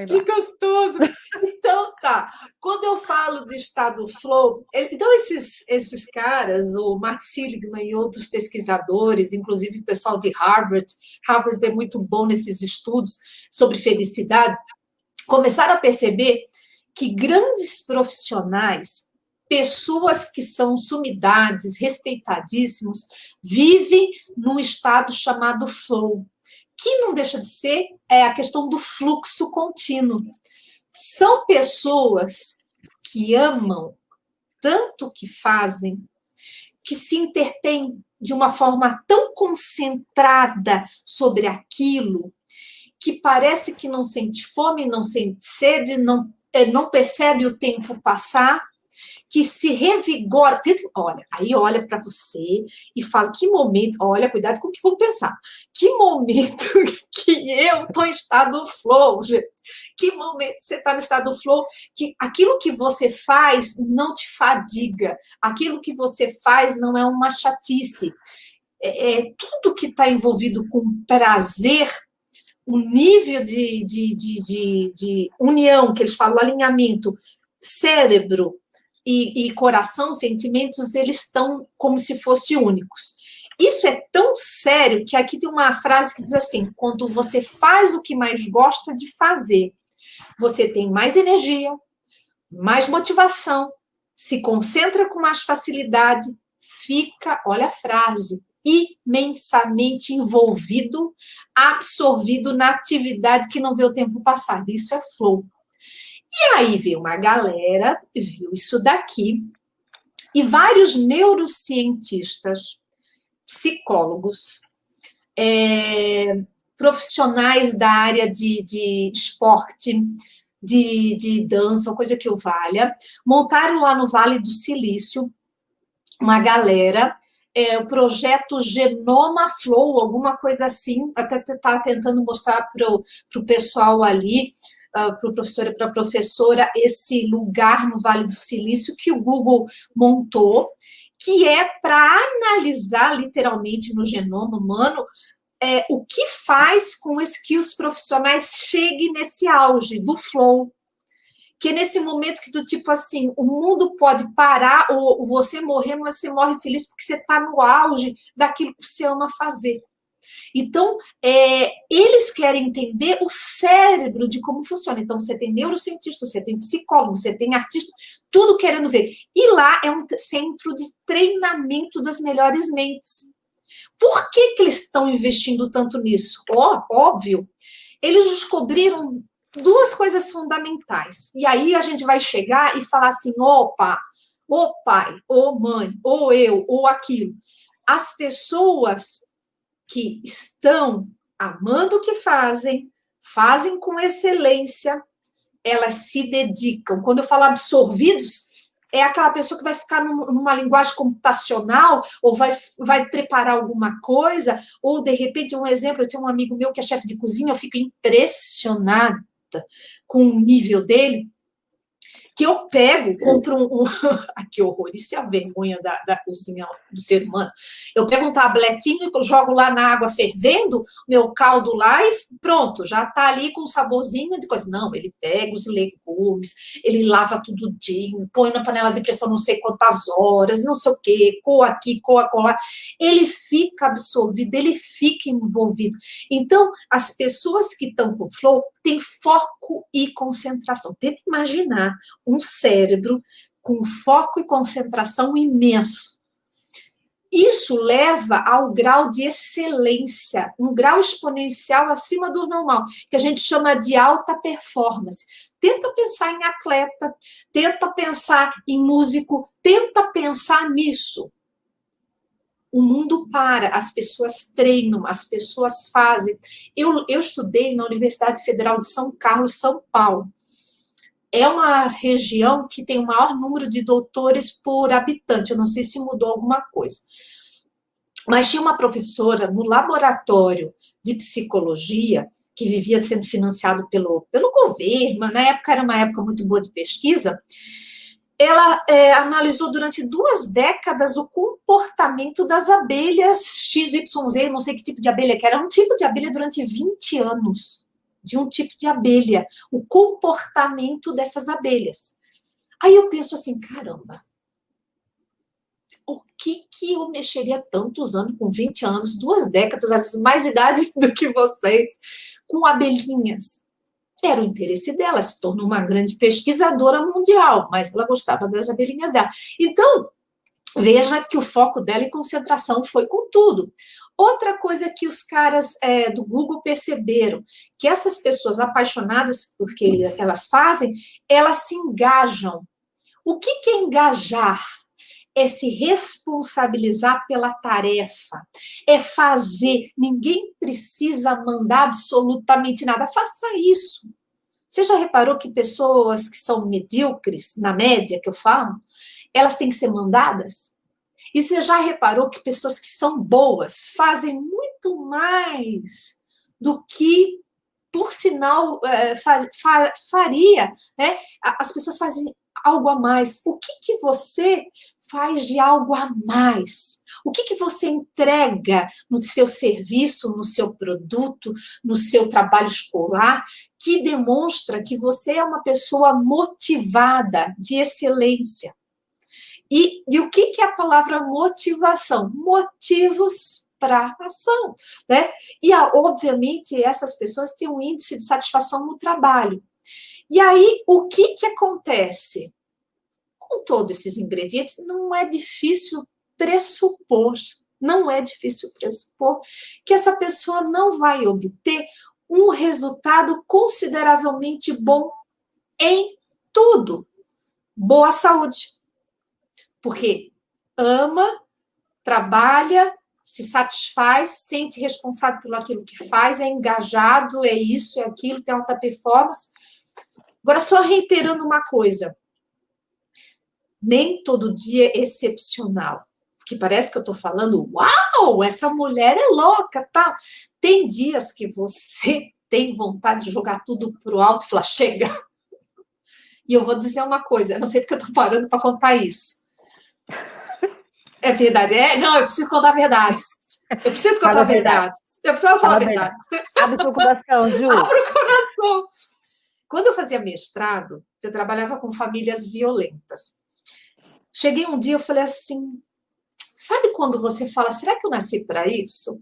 Que gostoso! Então, tá. Quando eu falo de estado flow, então esses caras, o Martin Seligman e outros pesquisadores, inclusive o pessoal de Harvard é muito bom nesses estudos sobre felicidade, começaram a perceber que grandes profissionais, pessoas que são sumidades, respeitadíssimos, vivem num estado chamado flow, que não deixa de ser a questão do fluxo contínuo. São pessoas que amam tanto o que fazem, que se entretêm de uma forma tão concentrada sobre aquilo, que parece que não sente fome, não sente sede, não percebe o tempo passar, que se revigora. Olha para você e fala, que momento, olha, cuidado com o que vão pensar, que momento que eu estou em estado flow, gente, que momento você está no estado flow, que aquilo que você faz não te fadiga, aquilo que você faz não é uma chatice, tudo que está envolvido com prazer, o nível de união, que eles falam, alinhamento, cérebro, e coração, sentimentos, eles estão como se fossem únicos. Isso é tão sério que aqui tem uma frase que diz assim: quando você faz o que mais gosta de fazer, você tem mais energia, mais motivação, se concentra com mais facilidade, fica, olha a frase, imensamente envolvido, absorvido na atividade que não vê o tempo passar. Isso é flow. E aí veio uma galera, viu isso daqui, e vários neurocientistas, psicólogos, profissionais da área de esporte, de dança, coisa que o valha, montaram lá no Vale do Silício uma galera, o projeto Genoma Flow, alguma coisa assim, até está tentando mostrar para o pessoal ali, para o professor e para a professora, esse lugar no Vale do Silício que o Google montou, que é para analisar literalmente no genoma humano o que faz com que os profissionais cheguem nesse auge do flow, que é nesse momento que do tipo assim, o mundo pode parar ou você morrer, mas você morre feliz porque você está no auge daquilo que você ama fazer. Então, eles querem entender o cérebro de como funciona. Então, você tem neurocientista, você tem psicólogo, você tem artista, tudo querendo ver. E lá é um centro de treinamento das melhores mentes. Por que eles estão investindo tanto nisso? Óbvio, eles descobriram duas coisas fundamentais. E aí a gente vai chegar e falar assim, opa, ô pai, ô mãe, ou eu, ou aquilo. As pessoas que estão amando o que fazem, fazem com excelência, elas se dedicam. Quando eu falo absorvidos, é aquela pessoa que vai ficar numa linguagem computacional, ou vai preparar alguma coisa, ou, de repente, um exemplo, eu tenho um amigo meu que é chefe de cozinha, eu fico impressionada com o nível dele, que eu pego, compro que horror, isso é a vergonha da cozinha do ser humano. Eu pego um tabletinho e jogo lá na água fervendo, meu caldo lá e pronto, já tá ali com um saborzinho de coisa. Não, ele pega os legumes, ele lava tudinho, põe na panela de pressão não sei quantas horas, não sei o quê, coa aqui, coa lá. Ele fica absorvido, ele fica envolvido. Então, as pessoas que estão com flow têm foco e concentração. Tenta imaginar um cérebro com foco e concentração imenso. Isso leva ao grau de excelência, um grau exponencial acima do normal, que a gente chama de alta performance. Tenta pensar em atleta, tenta pensar em músico, tenta pensar nisso. O mundo para, as pessoas treinam, as pessoas fazem. Eu estudei na Universidade Federal de São Carlos, São Paulo. É uma região que tem o maior número de doutores por habitante. Eu não sei se mudou alguma coisa. Mas tinha uma professora no laboratório de psicologia, que vivia sendo financiado pelo governo, na época era uma época muito boa de pesquisa. Ela analisou durante 2 décadas o comportamento das abelhas XYZ, não sei que tipo de abelha que era, um tipo de abelha durante 20 anos. De um tipo de abelha, o comportamento dessas abelhas. Aí eu penso assim, caramba, o que eu mexeria tantos anos, com 20 anos, 2 décadas, às vezes mais idade do que vocês, com abelhinhas? Era o interesse dela, se tornou uma grande pesquisadora mundial, mas ela gostava das abelhinhas dela. Então, veja que o foco dela e concentração foi com tudo. Outra coisa que os caras do Google perceberam, que essas pessoas apaixonadas por que elas fazem, elas se engajam. O que é engajar? É se responsabilizar pela tarefa, é fazer, ninguém precisa mandar absolutamente nada, faça isso. Você já reparou que pessoas que são medíocres, na média que eu falo, elas têm que ser mandadas? E você já reparou que pessoas que são boas fazem muito mais do que, por sinal, faria, né? As pessoas fazem algo a mais. O que você faz de algo a mais? O que você entrega no seu serviço, no seu produto, no seu trabalho escolar, que demonstra que você é uma pessoa motivada, de excelência? E o que é a palavra motivação? Motivos para ação, né? E, obviamente, essas pessoas têm um índice de satisfação no trabalho. E aí, o que acontece? Com todos esses ingredientes, não é difícil pressupor, não é difícil pressupor que essa pessoa não vai obter um resultado consideravelmente bom em tudo. Boa saúde. Porque ama, trabalha, se satisfaz, sente responsável pelo aquilo que faz, é engajado, é isso, é aquilo, tem alta performance. Agora, só reiterando uma coisa, nem todo dia é excepcional, porque parece que eu estou falando, uau, essa mulher é louca, tá? Tem dias que você tem vontade de jogar tudo pro alto e falar, chega. E eu vou dizer uma coisa, eu não sei porque eu estou parando para contar isso. É verdade, não, eu preciso contar verdades. Eu preciso contar verdades. Eu preciso falar verdades. Abre o seu coração, Ju. Abre o coração. Quando eu fazia mestrado, eu trabalhava com famílias violentas. Cheguei um dia, eu falei assim, sabe quando você fala, será que eu nasci para isso?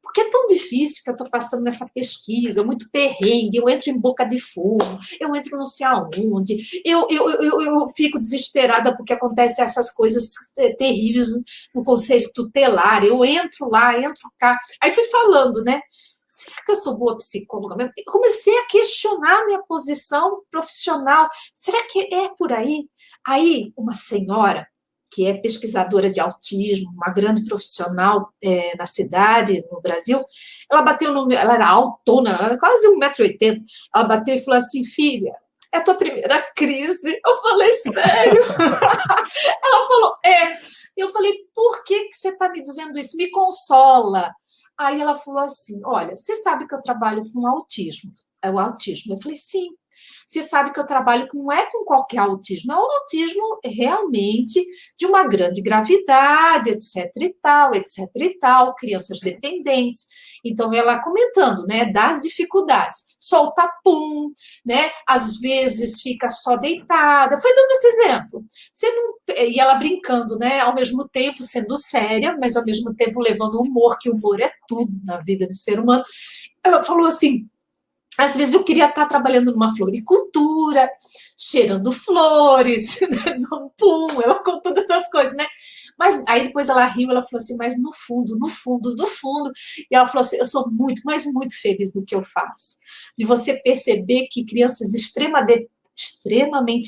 Porque é tão difícil que eu estou passando nessa pesquisa, muito perrengue, eu entro em boca de fogo, eu entro não sei aonde, eu fico desesperada porque acontecem essas coisas terríveis no conselho tutelar, eu entro lá, entro cá. Aí fui falando, né? Será que eu sou boa psicóloga mesmo? Eu comecei a questionar minha posição profissional. Será que é por aí? Aí, uma senhora, que é pesquisadora de autismo, uma grande profissional na cidade, no Brasil, ela bateu no meu, ela era altona, ela era quase 1,80 m, ela bateu e falou assim, filha, é a tua primeira crise? Eu falei, sério? Ela falou, é. Eu falei, por que você está me dizendo isso? Me consola. Aí ela falou assim, olha, você sabe que eu trabalho com autismo, é o autismo. Eu falei, sim. Você sabe que eu trabalho não é com qualquer autismo, é um autismo realmente de uma grande gravidade, etc e tal, crianças dependentes. Então, ela comentando, né, das dificuldades, solta pum, né, às vezes fica só deitada, foi dando esse exemplo. Você não, e ela brincando, né, ao mesmo tempo sendo séria, mas ao mesmo tempo levando humor, que humor é tudo na vida do ser humano. Ela falou assim, às vezes eu queria estar trabalhando numa floricultura, cheirando flores, né? Pum, ela contou todas essas coisas, né? Mas aí depois ela riu, ela falou assim, mas no fundo, no fundo, no fundo, e ela falou assim, eu sou muito, mas muito feliz no que eu faço. De você perceber que crianças extremamente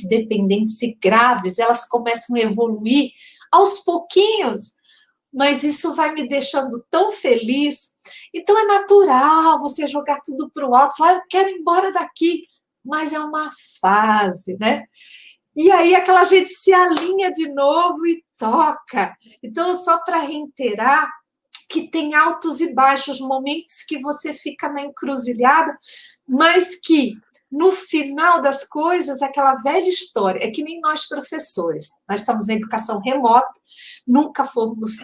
dependentes e graves, elas começam a evoluir aos pouquinhos, mas isso vai me deixando tão feliz. Então é natural você jogar tudo para o alto, falar, eu quero ir embora daqui, mas é uma fase, né? E aí aquela gente se alinha de novo e toca. Então, só para reiterar, que tem altos e baixos, momentos que você fica na encruzilhada, mas que no final das coisas, aquela velha história, é que nem nós professores, nós estamos na educação remota, nunca fomos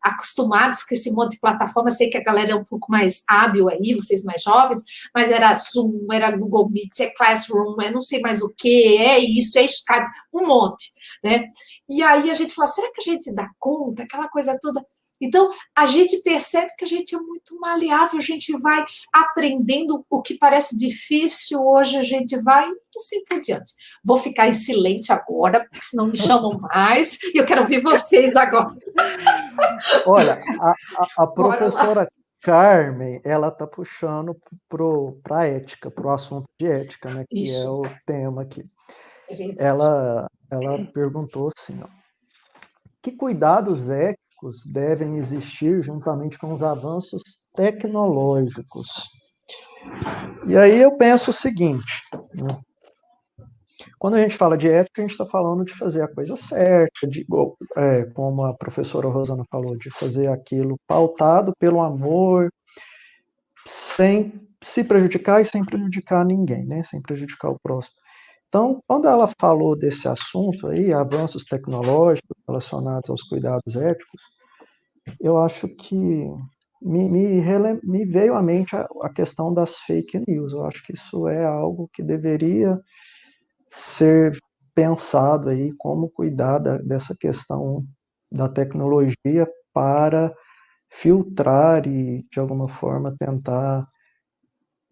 acostumados com esse monte de plataforma, sei que a galera é um pouco mais hábil aí, vocês mais jovens, mas era Zoom, era Google Meet, é Classroom, é não sei mais o que, é isso, é Skype, um monte, né? E aí a gente fala, será que a gente dá conta, aquela coisa toda? Então, a gente percebe que a gente é muito maleável, a gente vai aprendendo o que parece difícil, hoje a gente vai e assim por diante. Vou ficar em silêncio agora, porque senão me chamam mais, e eu quero ouvir vocês agora. Olha, a professora Carmen, ela está puxando para a ética, para o assunto de ética, né, que Isso. é o tema aqui. É verdade. Ela perguntou assim, ó, que cuidados éticos devem existir juntamente com os avanços tecnológicos? E aí eu penso o seguinte, né? Quando a gente fala de ética, a gente está falando de fazer a coisa certa, como a professora Rosana falou, de fazer aquilo pautado pelo amor, sem se prejudicar e sem prejudicar ninguém, né? Sem prejudicar o próximo. Então, quando ela falou desse assunto aí, avanços tecnológicos relacionados aos cuidados éticos, eu acho que me veio à mente a questão das fake news. Eu acho que isso é algo que deveria ser pensado aí, como cuidar dessa questão da tecnologia para filtrar e, de alguma forma, tentar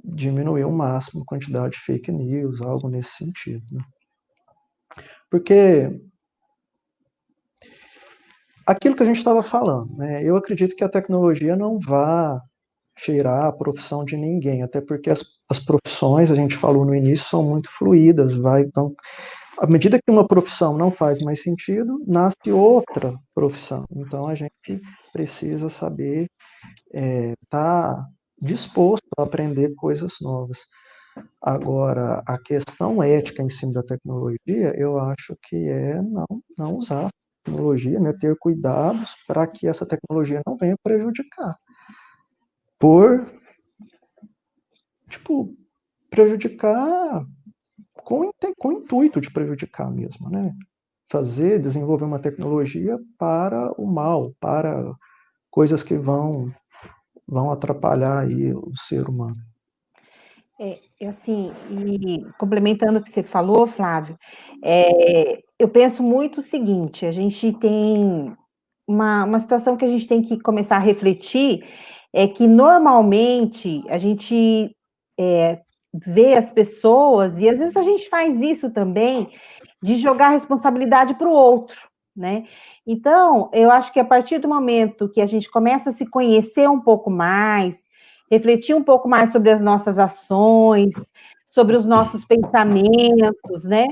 diminuir ao máximo a quantidade de fake news, algo nesse sentido, né? Porque aquilo que a gente estava falando, né? Eu acredito que a tecnologia não vá tirar a profissão de ninguém, até porque as profissões, a gente falou no início, são muito fluídas, então, à medida que uma profissão não faz mais sentido, nasce outra profissão. Então, a gente precisa saber estar disposto a aprender coisas novas. Agora, a questão ética em cima da tecnologia, eu acho que é não usar a tecnologia, né, ter cuidados para que essa tecnologia não venha prejudicar. Prejudicar com o intuito de prejudicar mesmo, né? Desenvolver uma tecnologia para o mal, para coisas que vão atrapalhar aí o ser humano. Assim, e complementando o que você falou, Flávio, eu penso muito o seguinte, a gente tem uma situação que a gente tem que começar a refletir, é que normalmente a gente vê as pessoas, e às vezes a gente faz isso também, de jogar a responsabilidade para o outro, né? Então, eu acho que a partir do momento que a gente começa a se conhecer um pouco mais, refletir um pouco mais sobre as nossas ações, sobre os nossos pensamentos, né?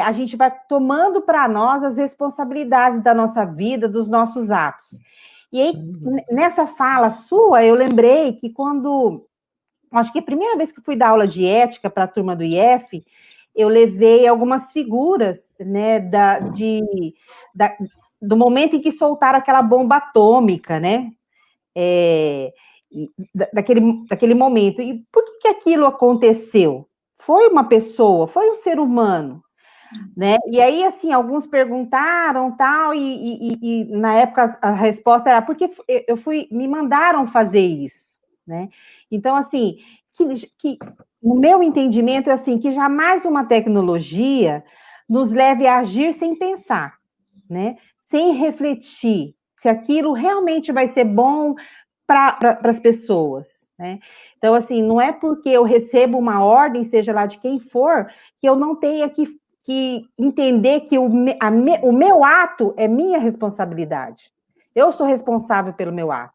A gente vai tomando para nós as responsabilidades da nossa vida, dos nossos atos. E aí, nessa fala sua, eu lembrei que acho que a primeira vez que eu fui dar aula de ética para a turma do IF, eu levei algumas figuras, né, do momento em que soltaram aquela bomba atômica, né? Daquele momento. E por que aquilo aconteceu? Foi uma pessoa, foi um ser humano, né? E aí, assim, alguns perguntaram, tal, e na época a resposta era porque me mandaram fazer isso, né? Então, assim, que no meu entendimento é assim, que jamais uma tecnologia nos leve a agir sem pensar, né? Sem refletir se aquilo realmente vai ser bom para as pessoas, né? Então, assim, não é porque eu recebo uma ordem, seja lá de quem for, que eu não tenha que entender que o meu ato é minha responsabilidade. Eu sou responsável pelo meu ato.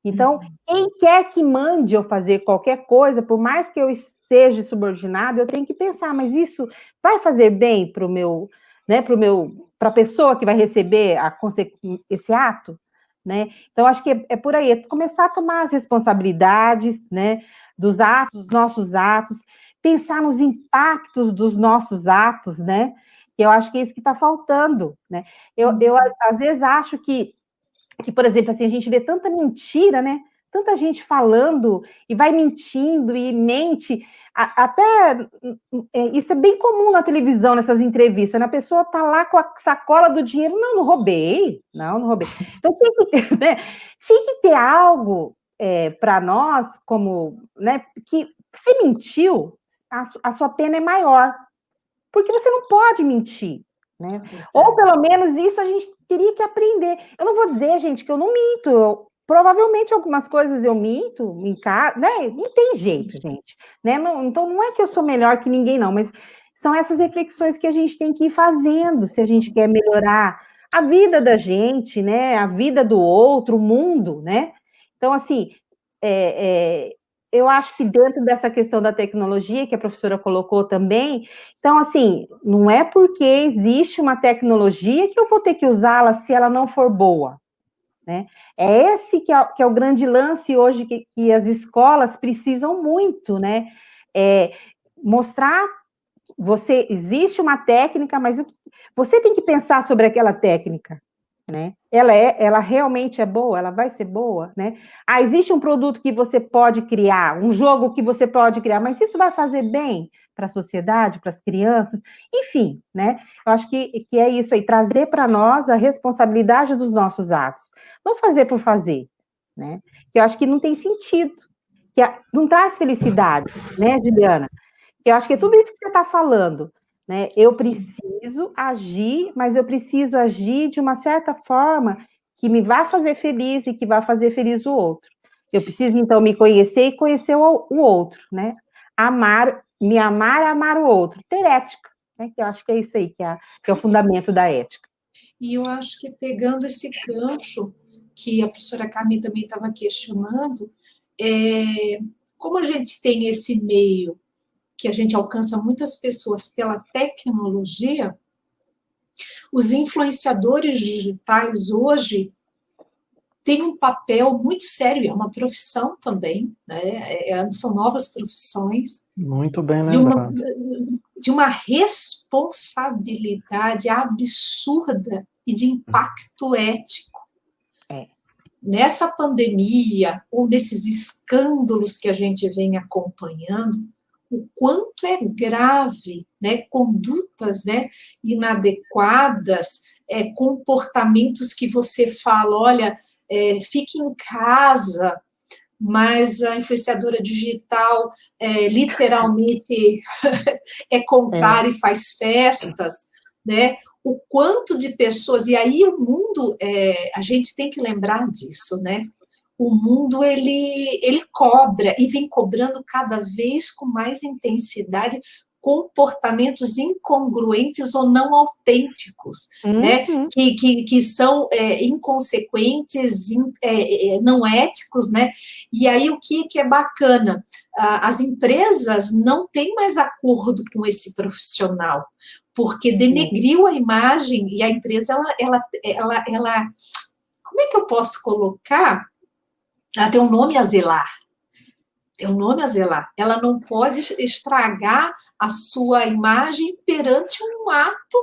Então, quem quer que mande eu fazer qualquer coisa, por mais que eu seja subordinado, eu tenho que pensar, mas isso vai fazer bem para o meu, né, para a pessoa que vai receber esse ato? Né? Então, acho que é por aí, é começar a tomar as responsabilidades, né, dos nossos atos, pensar nos impactos dos nossos atos, né? Que eu acho que é isso que está faltando, né? Eu às vezes acho que, por exemplo, assim, a gente vê tanta mentira, né? Tanta gente falando e vai mentindo e mente. Até isso é bem comum na televisão, nessas entrevistas, né? A pessoa tá lá com a sacola do dinheiro. Não roubei. Não roubei. Então, né? Tinha que ter algo para nós, como, né? Que você mentiu, a sua pena é maior. Porque você não pode mentir. Né? Ou pelo menos isso a gente teria que aprender. Eu não vou dizer, gente, que eu não minto. Provavelmente algumas coisas eu minto em casa, né? Não tem jeito, gente. Né? Então não é que eu sou melhor que ninguém, não, mas são essas reflexões que a gente tem que ir fazendo se a gente quer melhorar a vida da gente, né? A vida do outro, o mundo, né? Então, assim, eu acho que dentro dessa questão da tecnologia, que a professora colocou também, então, assim, não é porque existe uma tecnologia que eu vou ter que usá-la se ela não for boa, né? É esse que é o grande lance hoje que as escolas precisam muito, né? Mostrar, existe uma técnica, mas você tem que pensar sobre aquela técnica, né? Ela realmente é boa, ela vai ser boa, né? Existe um produto que você pode criar, um jogo que você pode criar, mas isso vai fazer bem para a sociedade, para as crianças, enfim, né? Eu acho que é isso aí, trazer para nós a responsabilidade dos nossos atos, não fazer por fazer, né? Que eu acho que não tem sentido, que não traz felicidade, né, Juliana? Que eu acho que é tudo isso que você está falando. Né? Eu preciso agir, mas eu preciso agir de uma certa forma que me vai fazer feliz e que vai fazer feliz o outro. Eu preciso, então, me conhecer e conhecer o outro, né? Me amar e amar o outro. Ter ética, né? Que eu acho que é isso aí, que é o fundamento da ética. E eu acho que pegando esse gancho que a professora Carmen também estava questionando, como a gente tem esse meio que a gente alcança muitas pessoas pela tecnologia, os influenciadores digitais hoje têm um papel muito sério, é uma profissão também, né? São novas profissões. Muito bem lembrado. De uma responsabilidade absurda e de impacto ético. Nessa pandemia, ou nesses escândalos que a gente vem acompanhando, o quanto é grave, né, condutas, né, inadequadas, comportamentos que você fala, olha, fique em casa, mas a influenciadora digital literalmente é contrária e faz festas, né? O quanto de pessoas, e aí o mundo, a gente tem que lembrar disso, né? O mundo, ele cobra, e vem cobrando cada vez com mais intensidade comportamentos incongruentes ou não autênticos, né? Que são inconsequentes, não éticos, né? E aí o que é bacana? As empresas não têm mais acordo com esse profissional, porque denegriu a imagem, e a empresa, ela como é que eu posso colocar? Ela tem um nome a zelar. Ela não pode estragar a sua imagem perante um ato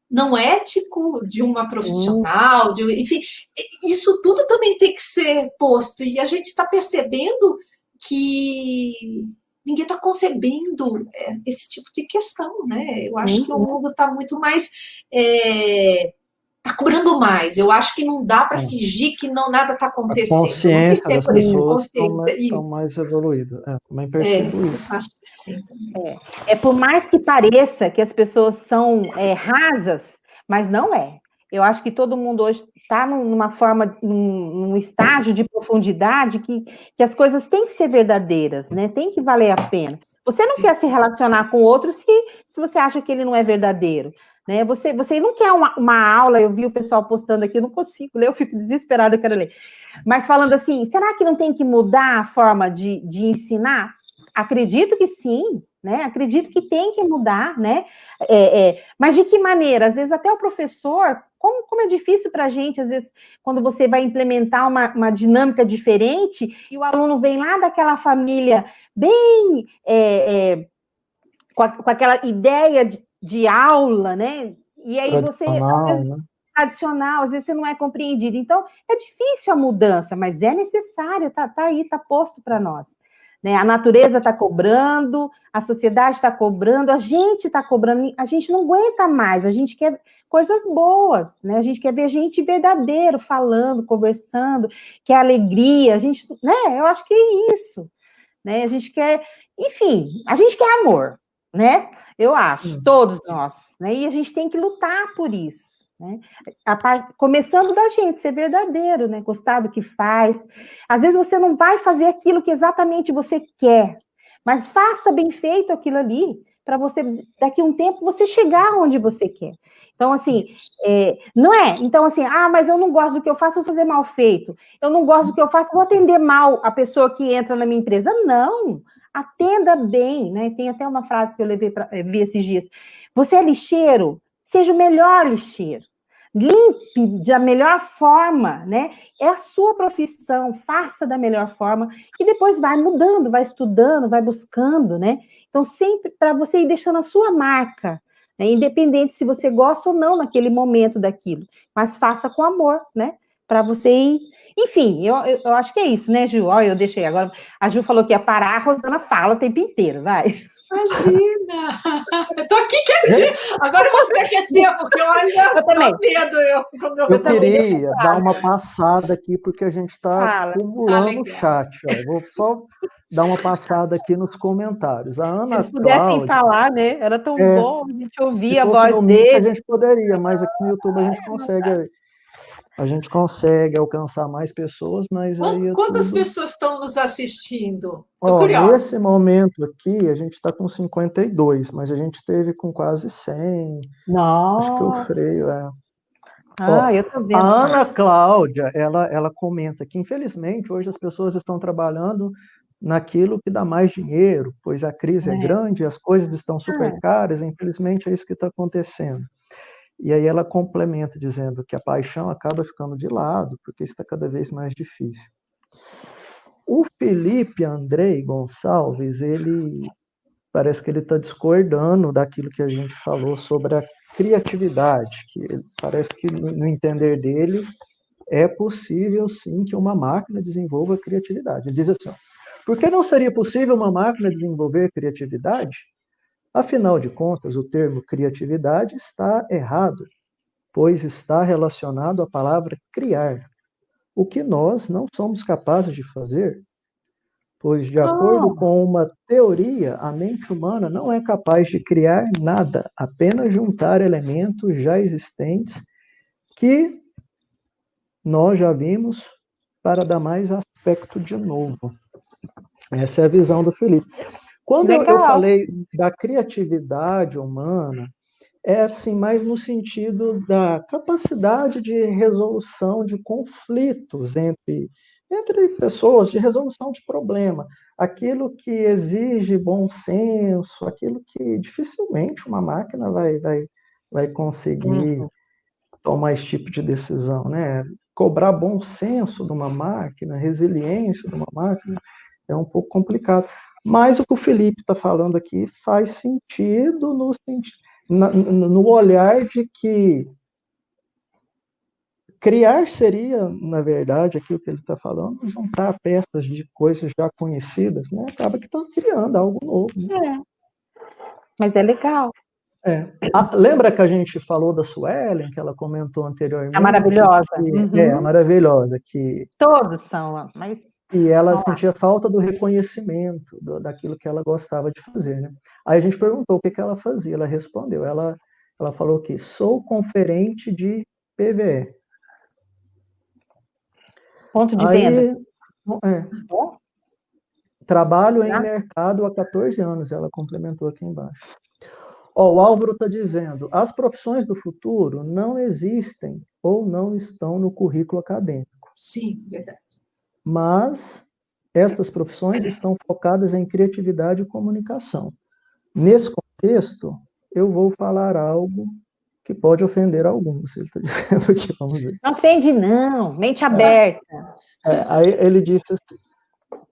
não ético de uma profissional, enfim, isso tudo também tem que ser posto, e a gente está percebendo que ninguém está concebendo esse tipo de questão, né? Eu acho que o mundo está muito mais... Está cobrando mais. Eu acho que não dá para fingir que nada está acontecendo. A consciência das pessoas estão mais evoluídas. Também percebo isso. Eu acho que sim. Também. Por mais que pareça que as pessoas são rasas, mas não é. Eu acho que todo mundo hoje está num estágio de profundidade que as coisas têm que ser verdadeiras, né? Tem que valer a pena. Você não quer se relacionar com outro se você acha que ele não é verdadeiro, né? Você não quer uma aula, eu vi o pessoal postando aqui, eu não consigo ler, eu fico desesperada, eu quero ler. Mas falando assim, será que não tem que mudar a forma de ensinar? Acredito que sim, né? Acredito que tem que mudar, né? Mas de que maneira? Às vezes até o professor, como é difícil para a gente, às vezes, quando você vai implementar uma dinâmica diferente e o aluno vem lá daquela família bem com aquela ideia de aula, né? E aí você, às vezes, tradicional, às vezes você não é compreendido. Então, é difícil a mudança, mas é necessária, tá aí, tá posto para nós. Né? A natureza está cobrando, a sociedade está cobrando, a gente está cobrando, a gente não aguenta mais, a gente quer coisas boas, né? A gente quer ver gente verdadeiro falando, conversando, quer alegria, a gente, né? Eu acho que é isso, né? A gente quer, enfim, a gente quer amor, né? Eu acho, todos nós, né? E a gente tem que lutar por isso. Né? Começando da gente, ser verdadeiro, né? Gostar do que faz. Às vezes você não vai fazer aquilo que exatamente você quer, mas faça bem feito aquilo ali, para você, daqui a um tempo, você chegar onde você quer. Então, assim, não é? Então, assim, mas eu não gosto do que eu faço, vou fazer mal feito. Eu não gosto do que eu faço, vou atender mal a pessoa que entra na minha empresa. Não, atenda bem, né? Tem até uma frase que eu vi esses dias. Você é lixeiro? Seja o melhor lixeiro. Limpe da melhor forma, né? É a sua profissão, faça da melhor forma, e depois vai mudando, vai estudando, vai buscando, né? Então, sempre para você ir deixando a sua marca, né? Independente se você gosta ou não naquele momento daquilo, mas faça com amor, né? Para você ir... Enfim, eu acho que é isso, né, Ju? Olha, eu deixei agora. A Ju falou que ia parar, a Rosana fala o tempo inteiro, vai. Imagina! Eu tô aqui quietinha. Agora eu vou ficar quietinha, porque eu ainda tenho medo. Eu queria dar uma passada aqui, porque a gente está acumulando o chat. Ó. Vou só dar uma passada aqui nos comentários. A Ana Se eles pudessem falar, né? Era tão bom a gente ouvir a voz dele. A gente poderia, mas aqui no YouTube a gente consegue a gente consegue alcançar mais pessoas, mas aí é Quantas tudo... pessoas estão nos assistindo? Estou Ó, curiosa. nesse momento aqui, a gente está com 52, mas a gente teve com quase 100. Acho que o Nossa, freio é... Ó, eu tô a vendo. Ana Cláudia, ela comenta que, infelizmente, hoje as pessoas estão trabalhando naquilo que dá mais dinheiro, pois a crise é É. grande, as coisas estão super É. caras, infelizmente é isso que está acontecendo. E aí ela complementa dizendo que a paixão acaba ficando de lado, porque está cada vez mais difícil. O Felipe Andrei Gonçalves, ele parece que ele está discordando daquilo que a gente falou sobre a criatividade, que parece que no entender dele é possível sim que uma máquina desenvolva criatividade. Ele diz assim: por que não seria possível uma máquina desenvolver criatividade? Afinal de contas, o termo criatividade está errado, pois está relacionado à palavra criar, o que nós não somos capazes de fazer, pois, de acordo Oh, com uma teoria, a mente humana não é capaz de criar nada, apenas juntar elementos já existentes que nós já vimos para dar mais aspecto de novo. Essa é a visão do Felipe. Quando eu legal. falei da criatividade humana, é assim, mais no sentido da capacidade de resolução de conflitos entre pessoas, de resolução de problema. Aquilo que exige bom senso, aquilo que dificilmente uma máquina vai conseguir Uhum. tomar esse tipo de decisão, né? Cobrar bom senso de uma máquina, resiliência de uma máquina, é um pouco complicado. Mas o que o Felipe está falando aqui faz sentido no olhar de que criar seria, na verdade, aquilo que ele está falando, juntar peças de coisas já conhecidas, né? Acaba que está criando algo novo. Né? É, mas é legal. Lembra que a gente falou da Suelen, que ela comentou É anteriormente, maravilhosa. que é a Uhum. maravilhosa, que Todos são, mas e ela vamos lá. sentia falta do reconhecimento daquilo que ela gostava de fazer, né? Aí a gente perguntou o que que ela fazia, ela respondeu, ela falou que sou conferente de PVE. Ponto de venda. Aí, é, Bom, trabalho em tá? mercado há 14 anos, ela complementou aqui embaixo. Ó, o Álvaro está dizendo, as profissões do futuro não existem ou não estão no currículo acadêmico, Sim, verdade. mas estas profissões estão focadas em criatividade e comunicação. Nesse contexto, eu vou falar algo que pode ofender alguns. Ele está dizendo aqui, vamos ver. Não ofende, não. Mente aberta. Aí ele disse assim,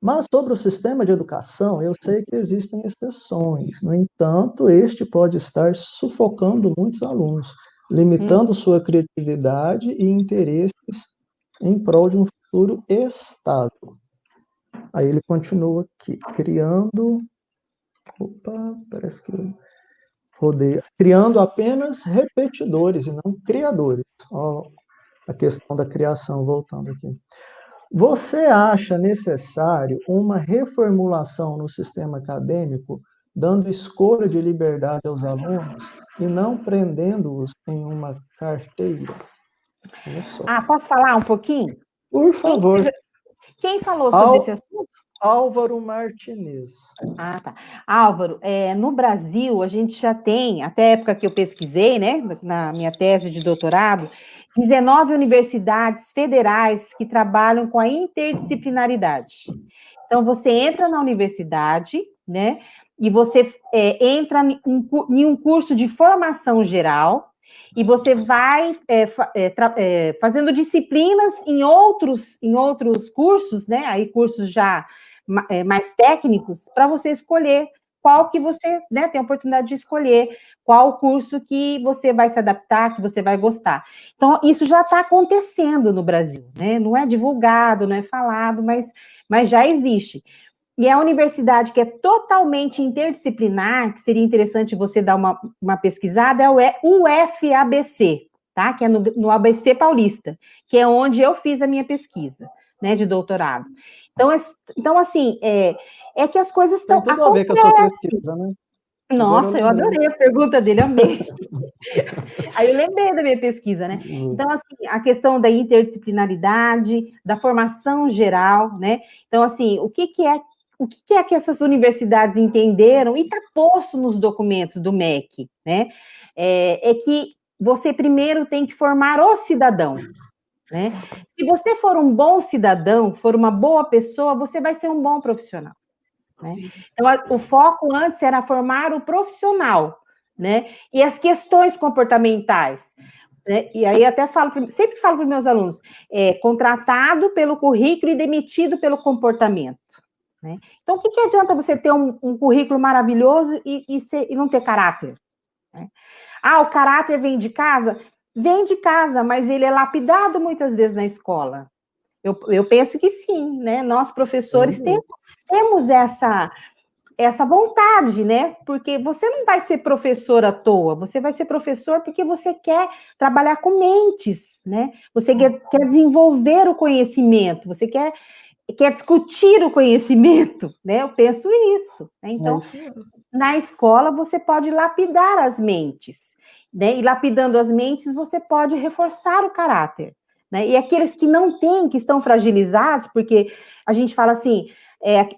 mas sobre o sistema de educação, eu sei que existem exceções. No entanto, este pode estar sufocando muitos alunos, limitando sua criatividade e interesses em prol de um futuro estável. Aí ele continua aqui, criando... Opa, parece que eu rodei. Criando apenas repetidores e não criadores. Ó, a questão da criação, voltando aqui. Você acha necessário uma reformulação no sistema acadêmico, dando escolha de liberdade aos alunos e não prendendo-os em uma carteira? Olha só. Posso falar um pouquinho? Por favor. Quem falou sobre esse assunto? Álvaro Martinez. Tá. Álvaro, no Brasil, a gente já tem, até a época que eu pesquisei, né, na minha tese de doutorado, 19 universidades federais que trabalham com a interdisciplinaridade. Então, você entra na universidade, né, e você entra em um curso de formação geral, e você vai fazendo disciplinas em outros cursos, né, aí cursos já mais técnicos, para você escolher qual que você, né, tem a oportunidade de escolher, qual curso que você vai se adaptar, que você vai gostar. Então, isso já está acontecendo no Brasil, né? Não é divulgado, não é falado, mas já existe. E a universidade que é totalmente interdisciplinar, que seria interessante você dar uma pesquisada, é o UFABC, tá? Que é no ABC Paulista, que é onde eu fiz a minha pesquisa, né, de doutorado. Então assim, é que as coisas estão acontecendo. Tem tudo a ver com a sua pesquisa, né? Nossa, eu adorei a pergunta dele, amei. Aí eu lembrei da minha pesquisa, né? Então, assim, a questão da interdisciplinaridade, da formação geral, né? Então, assim, o que é que essas universidades entenderam e está posto nos documentos do MEC, né? É que você primeiro tem que formar o cidadão, né? Se você for um bom cidadão, for uma boa pessoa, você vai ser um bom profissional, né? Então, o foco antes era formar o profissional, né? E as questões comportamentais, né? E aí até sempre falo para os meus alunos, contratado pelo currículo e demitido pelo comportamento, né? Então, o que adianta você ter um currículo maravilhoso e não ter caráter, né? Ah, o caráter vem de casa? Vem de casa, mas ele é lapidado muitas vezes na escola. Eu penso que sim, né? Nós, professores, temos essa vontade, né? Porque você não vai ser professor à toa, você vai ser professor porque você quer trabalhar com mentes, né? Você quer desenvolver o conhecimento, você quer discutir o conhecimento, né? Eu penso isso, né? Então, na escola, você pode lapidar as mentes, né? E lapidando as mentes, você pode reforçar o caráter, né? E aqueles que não têm, que estão fragilizados, porque a gente fala assim,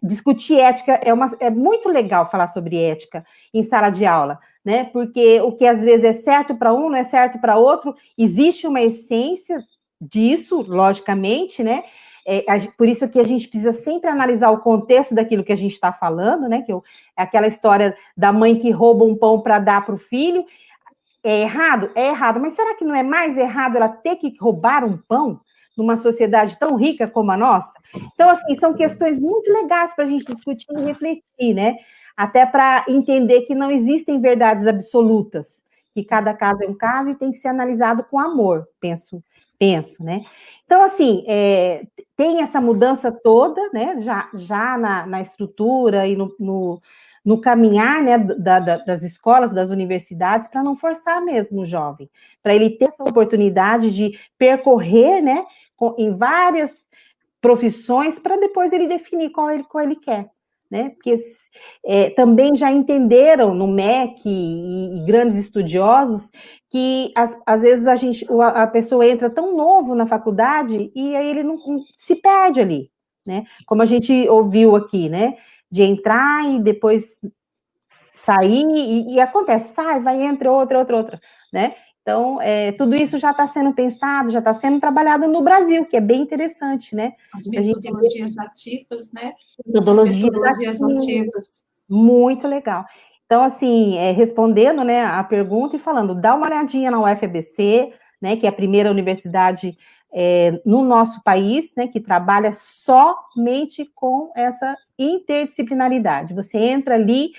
discutir ética é muito legal falar sobre ética em sala de aula, né? Porque o que às vezes é certo para um, não é certo para outro, existe uma essência disso, logicamente, né? Por isso que a gente precisa sempre analisar o contexto daquilo que a gente está falando, né? É aquela história da mãe que rouba um pão para dar para o filho. É errado? É errado. Mas será que não é mais errado ela ter que roubar um pão numa sociedade tão rica como a nossa? Então, assim, são questões muito legais para a gente discutir e refletir, né? Até para entender que não existem verdades absolutas, que cada caso é um caso e tem que ser analisado com amor, penso, né? Então, assim, tem essa mudança toda, né? Já na estrutura e no caminhar, né, das escolas, das universidades, para não forçar mesmo o jovem, para ele ter essa oportunidade de percorrer, né, em várias profissões, para depois ele definir qual ele quer, né? Porque também já entenderam no MEC e grandes estudiosos que às vezes a pessoa entra tão novo na faculdade e aí ele não se perde ali, né? Como a gente ouviu aqui, né? De entrar e depois sair, e acontece, vai, entra outra, né? Então, tudo isso já está sendo pensado, já está sendo trabalhado no Brasil, que é bem interessante, né? As metodologias ativas, né? Metodologias ativas. Muito legal. Então, assim, respondendo, né, a pergunta e falando, dá uma olhadinha na UFABC, né, que é a primeira universidade no nosso país, né, que trabalha somente com essa interdisciplinaridade. Você entra ali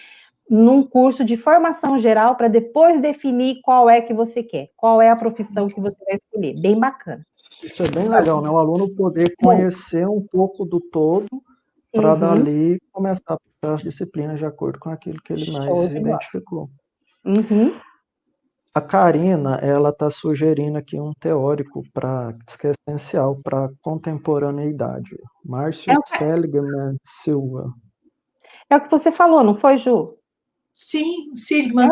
num curso de formação geral para depois definir qual é que você quer, qual é a profissão que você vai escolher. Bem bacana. Isso é bem legal, né? O aluno poder conhecer um pouco do todo para dali começar as disciplinas de acordo com aquilo que ele mais identificou. A Karina, ela está sugerindo aqui um teórico que é essencial para a contemporaneidade. Márcio Seligman Silva. É o que você falou, não foi, Ju? Sim, Seligman.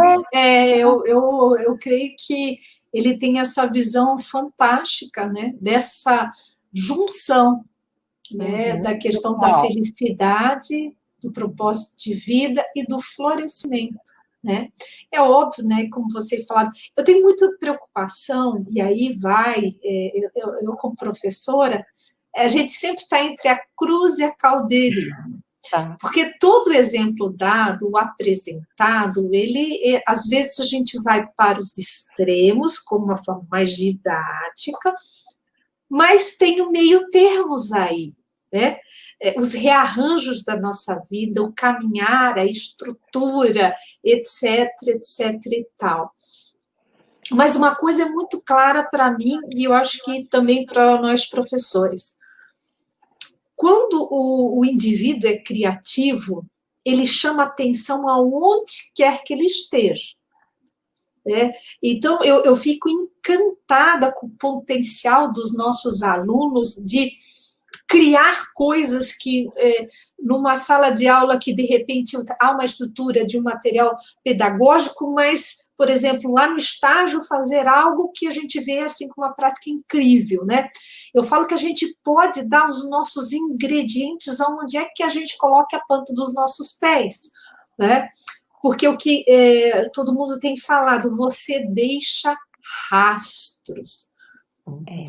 Eu creio que ele tem essa visão fantástica, né? Dessa junção, né? Da questão da felicidade, do propósito de vida e do florescimento, né? É óbvio, né? Como vocês falaram, eu tenho muita preocupação, e aí eu como professora, a gente sempre está entre a cruz e a caldeira. Porque todo exemplo dado, apresentado, às vezes a gente vai para os extremos, como uma forma mais didática, mas tem o meio termos aí, né? Os rearranjos da nossa vida, o caminhar, a estrutura, etc, etc e tal. Mas uma coisa é muito clara para mim, e eu acho que também para nós professores. Quando o indivíduo é criativo, ele chama atenção aonde quer que ele esteja. Né? Então, eu fico encantada com o potencial dos nossos alunos de criar coisas que, numa sala de aula que, de repente, há uma estrutura de um material pedagógico, mas por exemplo, lá no estágio, fazer algo que a gente vê assim com uma prática incrível, né? Eu falo que a gente pode dar os nossos ingredientes aonde é que a gente coloca a planta dos nossos pés, né? Porque o que todo mundo tem falado, você deixa rastros.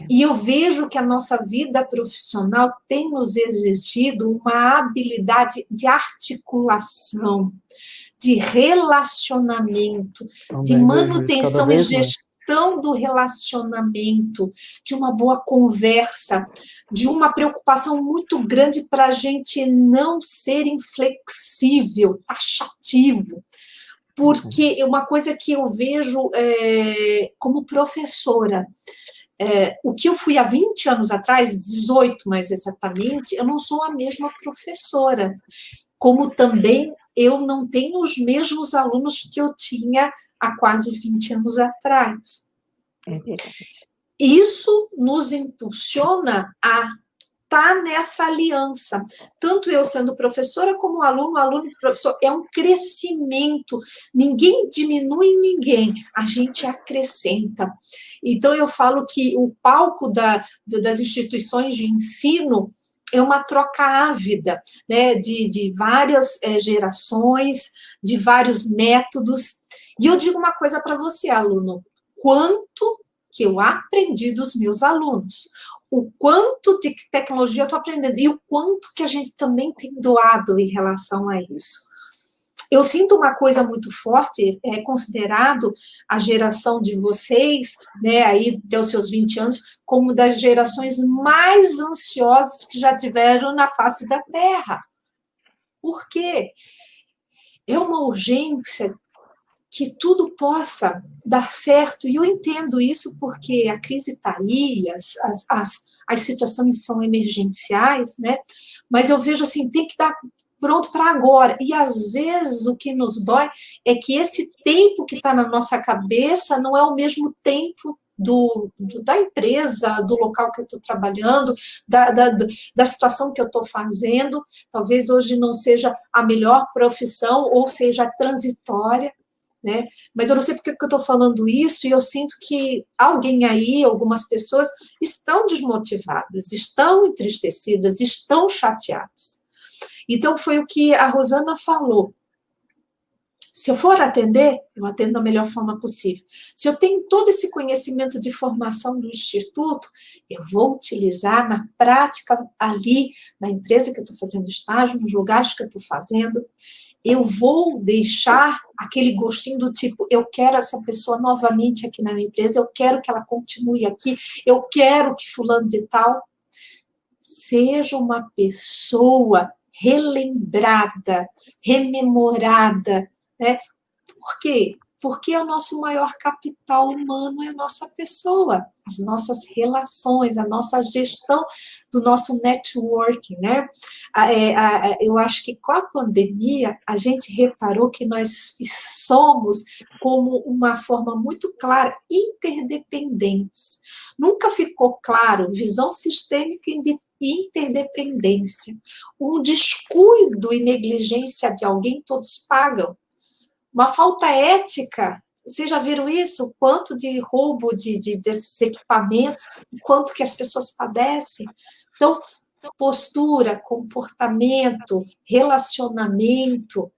E eu vejo que a nossa vida profissional tem nos exigido uma habilidade de articulação, de relacionamento, de manutenção e gestão do relacionamento, de uma boa conversa, de uma preocupação muito grande para a gente não ser inflexível, taxativo. Porque uma coisa que eu vejo como professora, o que eu fui há 20 anos atrás, 18 mais exatamente, eu não sou a mesma professora, como também eu não tenho os mesmos alunos que eu tinha há quase 20 anos atrás. Isso nos impulsiona a estar nessa aliança. Tanto eu sendo professora como aluno e professor. É um crescimento. Ninguém diminui ninguém, a gente acrescenta. Então, eu falo que o palco das instituições de ensino é uma troca ávida, né, de várias gerações, de vários métodos. E eu digo uma coisa para você, aluno, quanto que eu aprendi dos meus alunos, o quanto de tecnologia eu estou aprendendo, e o quanto que a gente também tem doado em relação a isso. Eu sinto uma coisa muito forte, considerado a geração de vocês, né, aí dos seus 20 anos, como das gerações mais ansiosas que já tiveram na face da Terra. Por quê? É uma urgência que tudo possa dar certo, e eu entendo isso porque a crise está aí, as situações são emergenciais, né? Mas eu vejo assim, tem que dar pronto para agora, e às vezes o que nos dói é que esse tempo que está na nossa cabeça não é o mesmo tempo da empresa, do local que eu estou trabalhando, da situação que eu estou fazendo. Talvez hoje não seja a melhor profissão, ou seja transitória, né? Mas eu não sei porque que eu estou falando isso, e eu sinto que alguém aí, algumas pessoas, estão desmotivadas, estão entristecidas, estão chateadas. Então, foi o que a Rosana falou. Se eu for atender, eu atendo da melhor forma possível. Se eu tenho todo esse conhecimento de formação do Instituto, eu vou utilizar na prática ali, na empresa que eu estou fazendo estágio, nos lugares que eu estou fazendo. Eu vou deixar aquele gostinho do tipo, eu quero essa pessoa novamente aqui na minha empresa, eu quero que ela continue aqui, eu quero que fulano de tal seja uma pessoa relembrada, rememorada, né? Por quê? Porque o nosso maior capital humano é a nossa pessoa, as nossas relações, a nossa gestão do nosso networking, né? Eu acho que com a pandemia, a gente reparou que nós somos, como uma forma muito clara, interdependentes. Nunca ficou claro, visão sistêmica de interdependência. Um descuido e negligência de alguém, todos pagam. Uma falta ética, vocês já viram isso? Quanto de roubo desses equipamentos, quanto que as pessoas padecem. Então, postura, comportamento, relacionamento,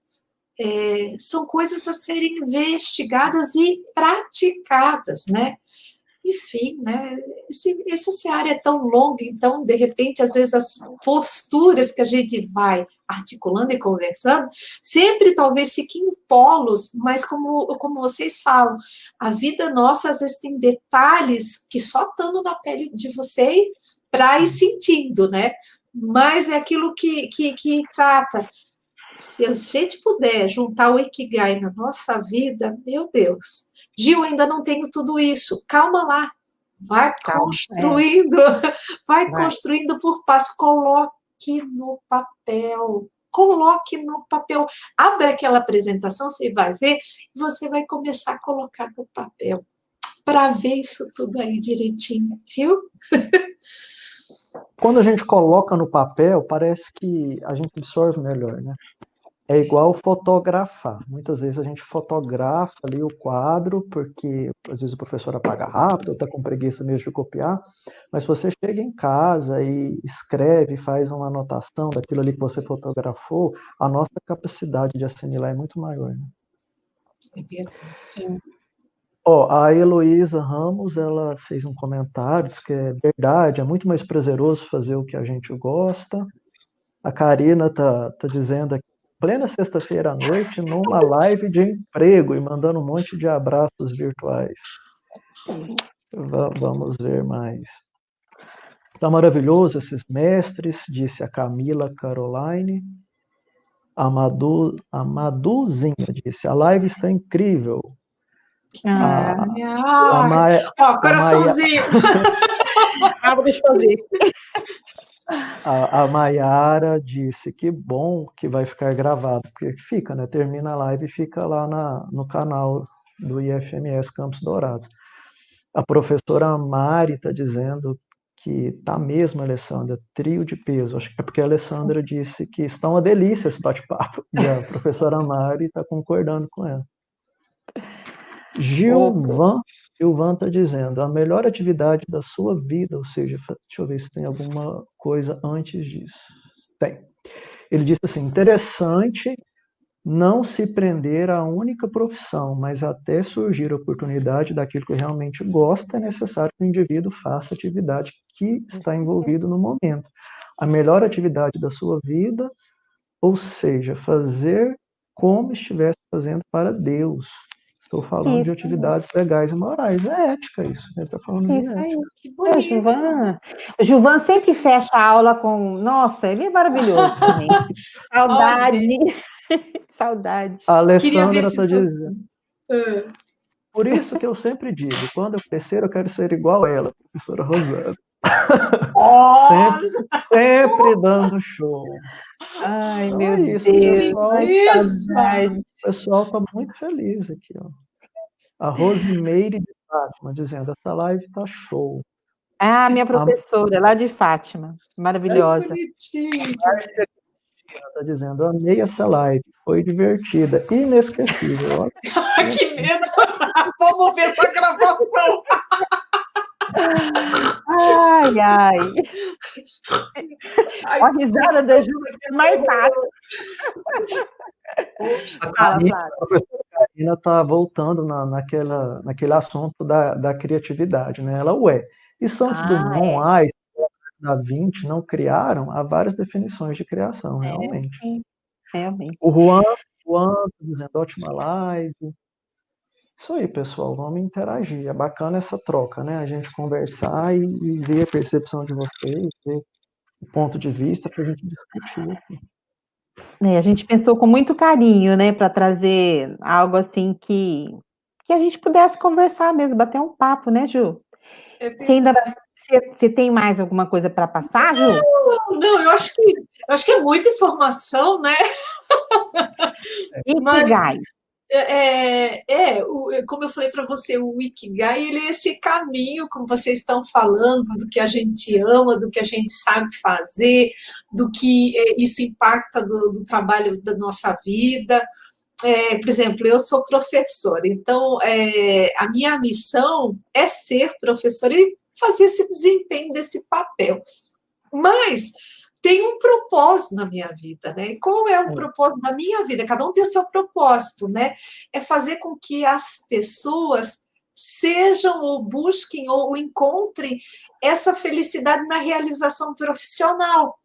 são coisas a serem investigadas e praticadas, né? Enfim, né? Essa área é tão longa, então, de repente, às vezes, as posturas que a gente vai articulando e conversando, sempre talvez fiquem em polos, mas como vocês falam, a vida nossa, às vezes, tem detalhes que só estando na pele de vocês para ir sentindo, né? Mas é aquilo que trata. Se a gente puder juntar o Ikigai na nossa vida, meu Deus. Gil, ainda não tenho tudo isso. Calma lá. Vai construindo. Vai construindo por passo. Coloque no papel. Coloque no papel. Abre aquela apresentação, você vai ver, e você vai começar a colocar no papel. Para ver isso tudo aí direitinho, viu? Quando a gente coloca no papel, parece que a gente absorve melhor, né? é igual fotografar. Muitas vezes a gente fotografa ali o quadro, porque às vezes o professor apaga rápido, ou está com preguiça mesmo de copiar, mas se você chega em casa e escreve, faz uma anotação daquilo ali que você fotografou, a nossa capacidade de assimilar é muito maior, né? É verdade. A Heloísa Ramos, ela fez um comentário, diz que é verdade, é muito mais prazeroso fazer o que a gente gosta. A Karina tá dizendo aqui, plena sexta-feira à noite, numa live de emprego e mandando um monte de abraços virtuais. Vamos ver mais. Tá maravilhoso esses mestres, disse a Camila Caroline. A Maduzinha disse, a live está incrível. Coraçãozinho. Deixa eu fazer. A Maiara disse que bom que vai ficar gravado, porque fica, né? Termina a live e fica lá no canal do IFMS Campos Dourados. A professora Mari está dizendo que tá mesmo, Alessandra, trio de peso. Acho que é porque a Alessandra disse que está uma delícia esse bate-papo, e a professora Mari está concordando com ela. Gilvan está dizendo, a melhor atividade da sua vida, ou seja, deixa eu ver se tem alguma coisa antes disso. Tem. Ele disse assim, interessante não se prender à única profissão, mas até surgir a oportunidade daquilo que realmente gosta, é necessário que o indivíduo faça a atividade que está envolvido no momento. A melhor atividade da sua vida, ou seja, fazer como estivesse fazendo para Deus. Estou falando de atividades legais e morais. É ética isso. Ele está falando de ética. Aí. Que bonito. O Gilvan sempre fecha a aula com... Nossa, ele é maravilhoso também. Saudade. Saudade. A Alessandra está dizendo. Por isso que eu sempre digo, quando eu crescer, eu quero ser igual a ela, professora Rosana. sempre dando show. Ai, então, meu Deus. O pessoal está muito feliz aqui, ó. A Rosimeire de Fátima dizendo, essa live está show. Ah, minha professora, lá de Fátima. Maravilhosa. Bonitinho. Está dizendo, amei essa live, foi divertida, inesquecível. Que medo! Vamos ver essa gravação. Ai. A risada da Ju marcada. A professora Karina está voltando naquele assunto da criatividade, né? Ela E Santos Dumont, Einstein, Da Vinci não criaram, há várias definições de criação, realmente. Realmente. O Juan está dizendo, ótima live. Isso aí, pessoal, vamos interagir. É bacana essa troca, né? A gente conversar e ver a percepção de vocês, ver o ponto de vista para a gente discutir aqui. A gente pensou com muito carinho, né, para trazer algo assim que a gente pudesse conversar mesmo, bater um papo, né, Ju? Você tem mais alguma coisa para passar, Ju? Não, eu acho que é muita informação, né? Ikigai. Como eu falei para você, o Ikigai, ele é esse caminho, como vocês estão falando, do que a gente ama, do que a gente sabe fazer, do que isso impacta do trabalho da nossa vida. Por exemplo, eu sou professora, então a minha missão é ser professora e fazer esse desempenho desse papel. Mas tem um propósito na minha vida, né? E qual é o propósito da minha vida? Cada um tem o seu propósito, né? É fazer com que as pessoas sejam ou busquem ou encontrem essa felicidade na realização profissional.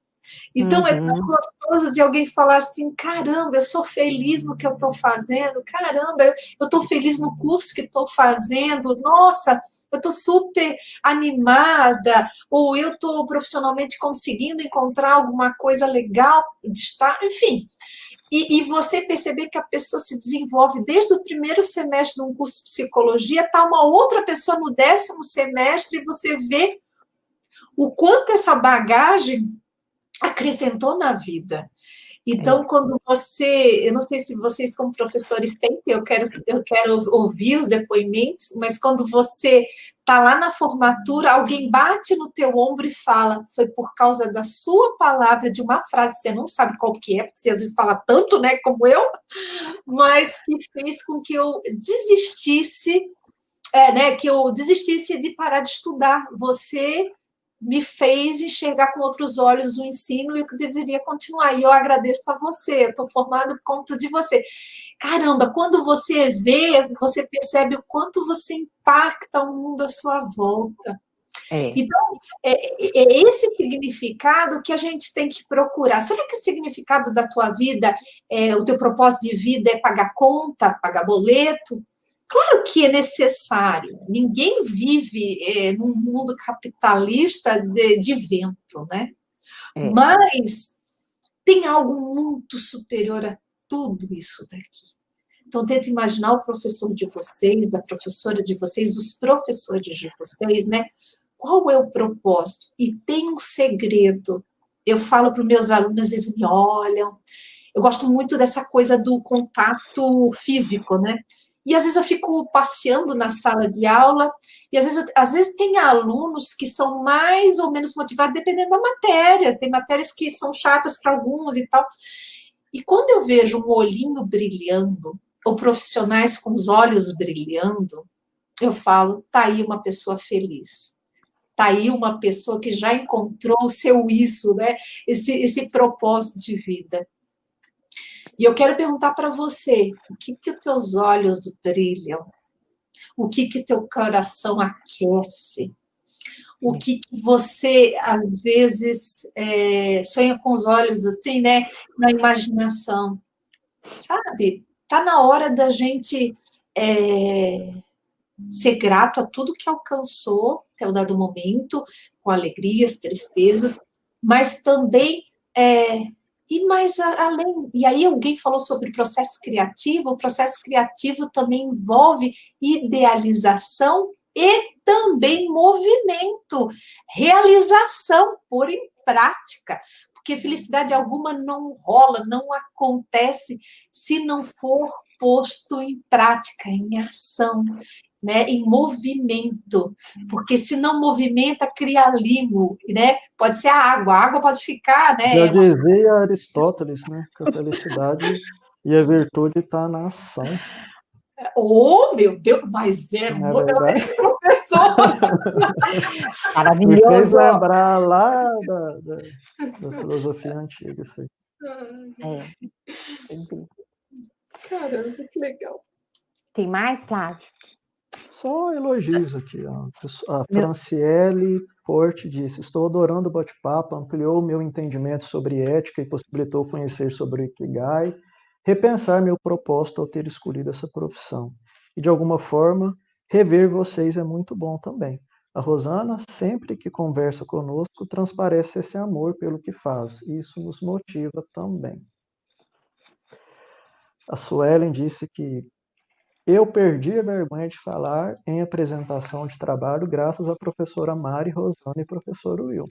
Então, é tão gostoso de alguém falar assim, caramba, eu sou feliz no que eu estou fazendo, caramba, eu estou feliz no curso que estou fazendo, nossa, eu estou super animada, ou eu estou profissionalmente conseguindo encontrar alguma coisa legal de estar, enfim. E você perceber que a pessoa se desenvolve desde o primeiro semestre de um curso de psicologia, está uma outra pessoa no 10º semestre, e você vê o quanto essa bagagem acrescentou na vida. Então, quando você, eu não sei se vocês como professores sentem, eu quero ouvir os depoimentos, mas quando você está lá na formatura, alguém bate no teu ombro e fala, foi por causa da sua palavra, de uma frase, você não sabe qual que é, porque você às vezes fala tanto, né, como eu, mas que fez com que eu desistisse, que eu desistisse de parar de estudar. Você me fez enxergar com outros olhos o ensino e o que deveria continuar. E eu agradeço a você, eu estou formado por conta de você. Caramba, quando você vê, você percebe o quanto você impacta o mundo à sua volta. Então, é esse significado que a gente tem que procurar. Será que o significado da tua vida, o teu propósito de vida é pagar conta, pagar boleto? Claro que é necessário. Ninguém vive num mundo capitalista de vento, né? Mas tem algo muito superior a tudo isso daqui. Então, tenta imaginar o professor de vocês, a professora de vocês, os professores de vocês, né? Qual é o propósito? E tem um segredo. Eu falo para os meus alunos, eles me olham. Eu gosto muito dessa coisa do contato físico, né? E às vezes eu fico passeando na sala de aula, e às vezes tem alunos que são mais ou menos motivados, dependendo da matéria. Tem matérias que são chatas para alguns e tal. E quando eu vejo um olhinho brilhando, ou profissionais com os olhos brilhando, eu falo, tá aí uma pessoa feliz. Tá aí uma pessoa que já encontrou o seu isso, né? Esse propósito de vida. E eu quero perguntar para você, o que os teus olhos brilham? O que teu coração aquece? O que você, às vezes, sonha com os olhos assim, né? Na imaginação. Sabe? Tá na hora da gente ser grato a tudo que alcançou até o dado momento, com alegrias, tristezas, mas também ir mais além. E aí alguém falou sobre processo criativo. O processo criativo também envolve idealização e também movimento, realização, pôr em prática. Porque felicidade alguma não rola, não acontece se não for posto em prática, em ação, né, em movimento, porque se não movimenta, cria limo, né? Pode ser a água pode ficar, né? Já dizia Aristóteles, né, que a felicidade e a virtude está na ação. Oh, meu Deus, mas Não é verdade? esse professor! Maravilhoso! Me fez lembrar lá da filosofia antiga, isso aí. Caramba, que legal. Tem mais, Flávio? Só elogios aqui. Ó. A Franciele Porte disse, estou adorando o bate-papo, ampliou meu entendimento sobre ética e possibilitou conhecer sobre o Ikigai, repensar meu propósito ao ter escolhido essa profissão. E, de alguma forma, rever vocês é muito bom também. A Rosana, sempre que conversa conosco, transparece esse amor pelo que faz. E isso nos motiva também. A Suelen disse que eu perdi a vergonha de falar em apresentação de trabalho graças à professora Mari, Rosana e professor Will.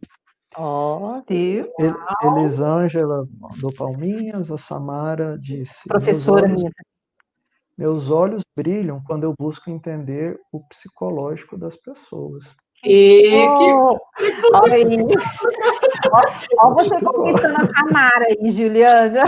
Viu? Elisângela mandou palminhas, a Samara disse... Professora meus olhos brilham quando eu busco entender o psicológico das pessoas. Olha aí. Olha você conquistando a Samara aí, Juliana.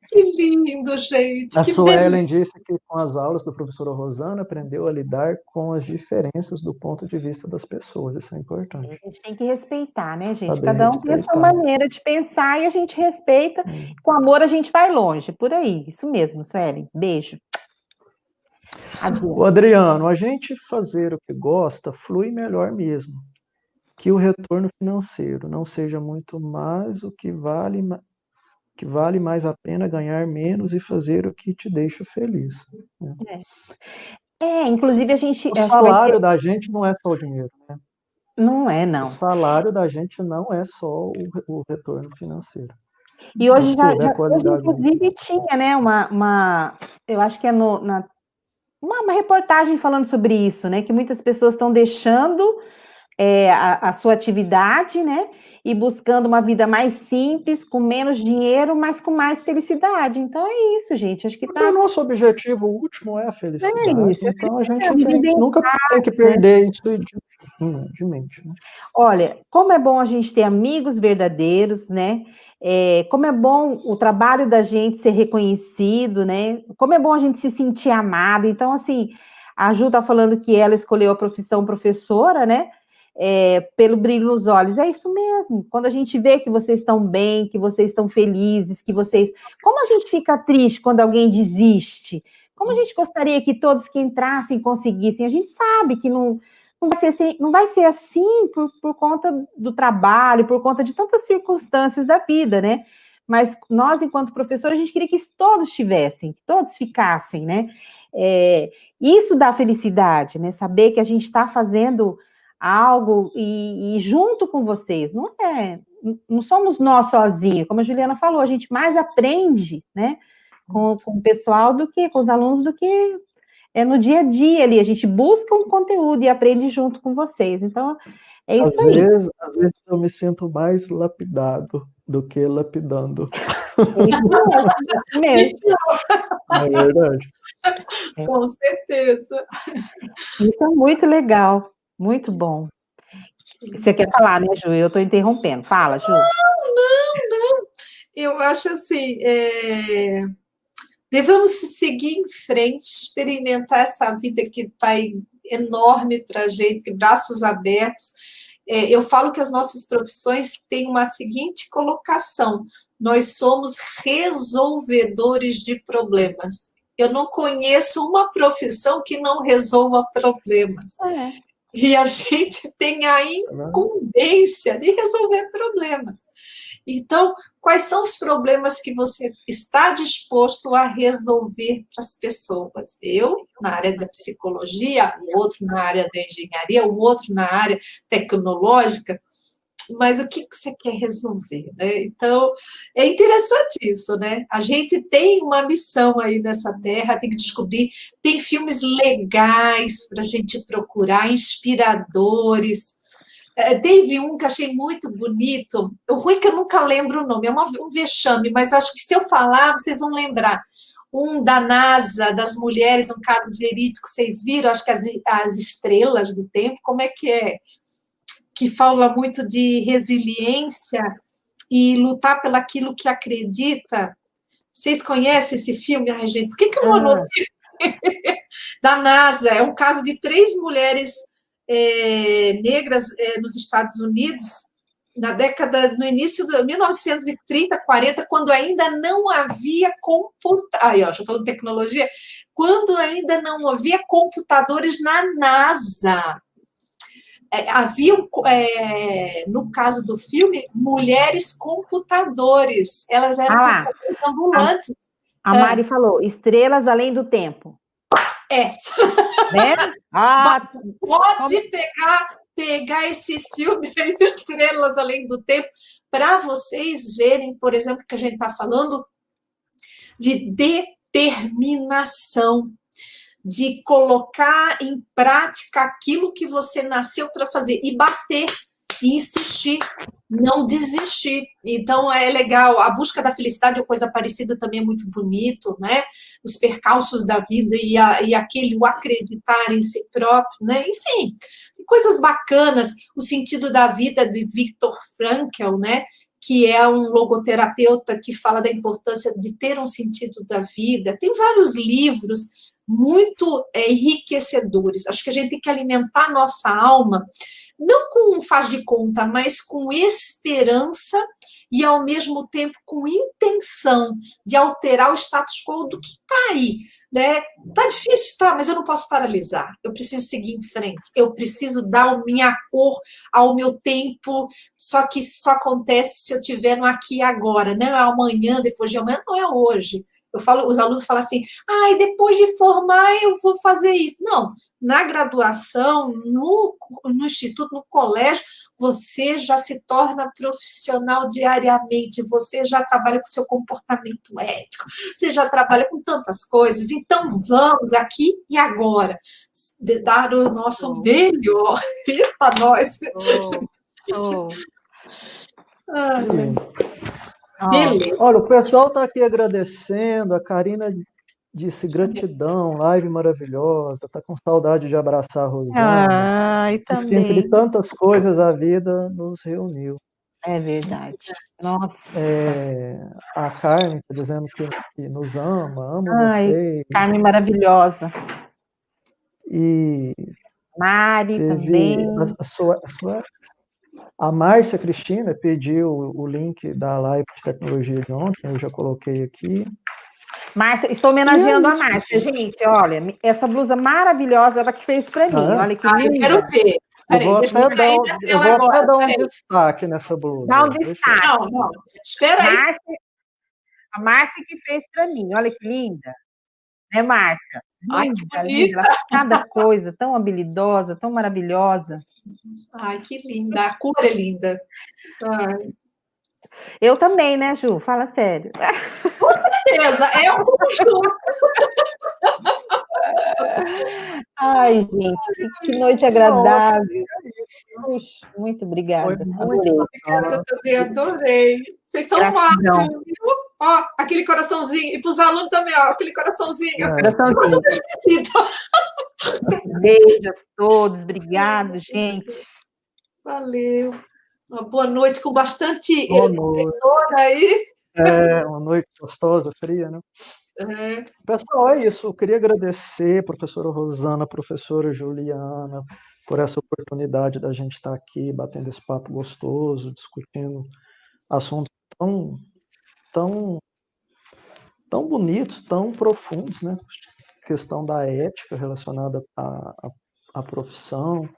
Que lindo, gente. A Suelen disse que com as aulas da professora Rosana aprendeu a lidar com as diferenças do ponto de vista das pessoas. Isso é importante. A gente tem que respeitar, né, gente? Saber Cada um tem a sua maneira de pensar e a gente respeita. Com amor a gente vai longe. Por aí. Isso mesmo, Suelen. Beijo. O Adriano, a gente fazer o que gosta flui melhor mesmo. Que o retorno financeiro não seja muito mais o que vale mais a pena ganhar menos e fazer o que te deixa feliz. Inclusive a gente... O salário da gente não é só o dinheiro, né? Não é, não. O salário da gente não é só o retorno financeiro. E hoje hoje, inclusive, tinha, né, eu acho que é uma reportagem falando sobre isso, né, que muitas pessoas estão deixando a sua atividade, né? E buscando uma vida mais simples, com menos dinheiro, mas com mais felicidade. Então é isso, gente. Acho que Porque o nosso objetivo último é a é felicidade, isso. então a gente Viver em nunca tem que paz, né? perder isso de mente, né? Olha, como é bom a gente ter amigos verdadeiros, né? Como é bom o trabalho da gente ser reconhecido, né? Como é bom a gente se sentir amado. Então, assim, a Ju está falando que ela escolheu a profissão professora, né? Pelo brilho nos olhos. É isso mesmo. Quando a gente vê que vocês estão bem, que vocês estão felizes, que vocês. Como a gente fica triste quando alguém desiste? Como a gente gostaria que todos que entrassem conseguissem? A gente sabe que não vai ser assim por conta do trabalho, por conta de tantas circunstâncias da vida, né? Mas nós, enquanto professores, a gente queria que todos tivessem, que todos ficassem, né? Isso dá felicidade, né? Saber que a gente está fazendo algo e junto com vocês, não somos nós sozinhos, como a Juliana falou, a gente mais aprende, né? Com o pessoal do que com os alunos do que no dia a dia ali, a gente busca um conteúdo e aprende junto com vocês. Então, é isso aí. Às vezes eu me sinto mais lapidado do que lapidando. É isso mesmo. É verdade. Com certeza. Isso é muito legal, muito bom. Você quer falar, né, Ju? Eu estou interrompendo. Fala, Ju. Não. Eu acho assim, devemos seguir em frente, experimentar essa vida que está enorme para a gente, braços abertos. Eu falo que as nossas profissões têm uma seguinte colocação: nós somos resolvedores de problemas. Eu não conheço uma profissão que não resolva problemas. E a gente tem a incumbência de resolver problemas. Então, quais são os problemas que você está disposto a resolver para as pessoas? Eu, na área da psicologia, o outro na área da engenharia, o outro na área tecnológica, mas o que você quer resolver, né? Então, é interessante isso, né? A gente tem uma missão aí nessa terra, tem que descobrir, tem filmes legais para a gente procurar, inspiradores. Teve um que achei muito bonito, o ruim é que eu nunca lembro o nome, é um vexame, mas acho que se eu falar, vocês vão lembrar. Um da NASA, das mulheres, um caso verídico, vocês viram, acho que as estrelas do tempo, como é? Que fala muito de resiliência e lutar pelaquilo que acredita. Vocês conhecem esse filme? Ai, gente, por que eu não anotei? Da NASA, é um caso de 3 mulheres negras nos Estados Unidos, no início de 1930, 40, quando ainda não havia computador, já falando de tecnologia, quando ainda não havia computadores na NASA. Havia, no caso do filme, mulheres computadores. Elas eram computadores ambulantes. A Mari falou, Estrelas Além do Tempo. Essa. Né? Pode pegar esse filme, Estrelas Além do Tempo, para vocês verem, por exemplo, que a gente está falando de determinação, de colocar em prática aquilo que você nasceu para fazer e bater, e insistir, não desistir. Então, é legal. A busca da felicidade ou coisa parecida também é muito bonito, né? Os percalços da vida e o acreditar em si próprio, né? Enfim, coisas bacanas. O sentido da vida de Viktor Frankl, né? Que é um logoterapeuta que fala da importância de ter um sentido da vida. Tem vários livros muito enriquecedores. Acho que a gente tem que alimentar a nossa alma, não com faz de conta, mas com esperança e, ao mesmo tempo, com intenção de alterar o status quo do que está aí. Né? Tá difícil, tá, mas eu não posso paralisar. Eu preciso seguir em frente. Eu preciso dar a minha cor ao meu tempo, só que isso só acontece se eu estiver no aqui e agora, não é amanhã, depois de amanhã, não é hoje. Os alunos falam assim, depois de formar eu vou fazer isso. Não, na graduação, no instituto, no colégio, você já se torna profissional diariamente, você já trabalha com seu comportamento ético, você já trabalha com tantas coisas. Então, vamos aqui e agora dar o nosso melhor. Eita, nós! Beleza. Olha, o pessoal está aqui agradecendo, a Karina disse gratidão, live maravilhosa, está com saudade de abraçar a Rosana. Ai, Diz que também. entre tantas coisas a vida nos reuniu. É verdade. Nossa. A Carmen está dizendo que nos ama vocês. vocês. Carmen maravilhosa. E Mari também. A Márcia Cristina pediu o link da live de tecnologia de ontem, eu já coloquei aqui. Márcia, estou homenageando a Márcia, gente. Olha, essa blusa maravilhosa, ela que fez para mim. Olha que linda. Eu quero ver. Eu vou até dar um destaque nessa blusa. Dá um destaque. Não. Espera aí. A Márcia que fez para mim. Olha que linda. Né, Márcia? Ai, que linda. Ela faz cada coisa tão habilidosa, tão maravilhosa. Ai, que linda. A cor é linda. Ai. Eu também, né, Ju? Fala sério. Com certeza. É um conjunto. Ai, gente, que noite agradável. Puxa, muito obrigada. Obrigada também, adorei. Vocês são mágicos, viu? Ó, aquele coraçãozinho. E para os alunos também, ó, aquele coraçãozinho. Coraçãozinho. Beijo a todos, obrigado, gente. Valeu. Uma boa noite com bastante aí. Uma noite gostosa, fria, né? Pessoal, é isso. Eu queria agradecer a professora Rosana, a professora Juliana, por essa oportunidade da gente estar aqui batendo esse papo gostoso, discutindo assuntos tão bonitos, tão profundos, né? A questão da ética relacionada à profissão,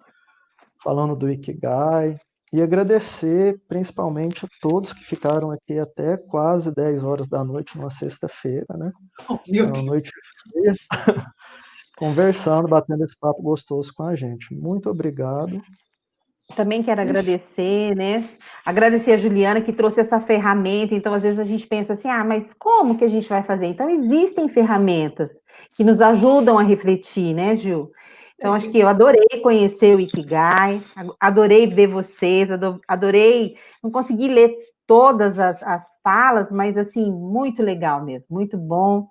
falando do Ikigai. E agradecer principalmente a todos que ficaram aqui até quase 10 horas da noite, numa sexta-feira, né? Uma noite fria, conversando, batendo esse papo gostoso com a gente. Muito obrigado. Também quero agradecer, né? Agradecer a Juliana que trouxe essa ferramenta. Então, às vezes a gente pensa assim, mas como que a gente vai fazer? Então, existem ferramentas que nos ajudam a refletir, né, Gil? Então, acho que eu adorei conhecer o Ikigai, adorei ver vocês, adorei, não consegui ler todas as falas, mas, assim, muito legal mesmo, muito bom,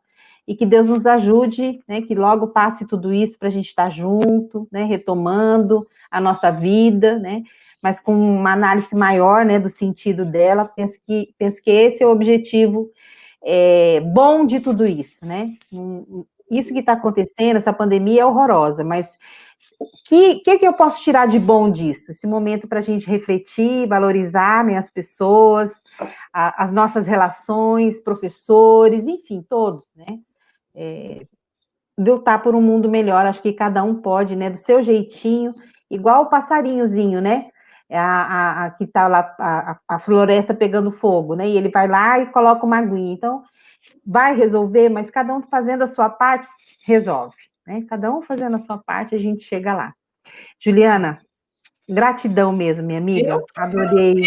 e que Deus nos ajude, né, que logo passe tudo isso para a gente estar junto, né, retomando a nossa vida, né, mas com uma análise maior, né, do sentido dela, penso que esse é o objetivo bom de tudo isso, né, isso que está acontecendo, essa pandemia é horrorosa, mas o que eu posso tirar de bom disso? Esse momento para a gente refletir, valorizar, né, as pessoas, as nossas relações, professores, enfim, todos, né? Lutar por um mundo melhor, acho que cada um pode, né, do seu jeitinho, igual o passarinhozinho, né? Que está lá, a floresta pegando fogo, né? E ele vai lá e coloca uma aguinha. Então, vai resolver, mas cada um fazendo a sua parte, resolve, né? Cada um fazendo a sua parte, a gente chega lá. Juliana, gratidão mesmo, minha amiga. Adorei.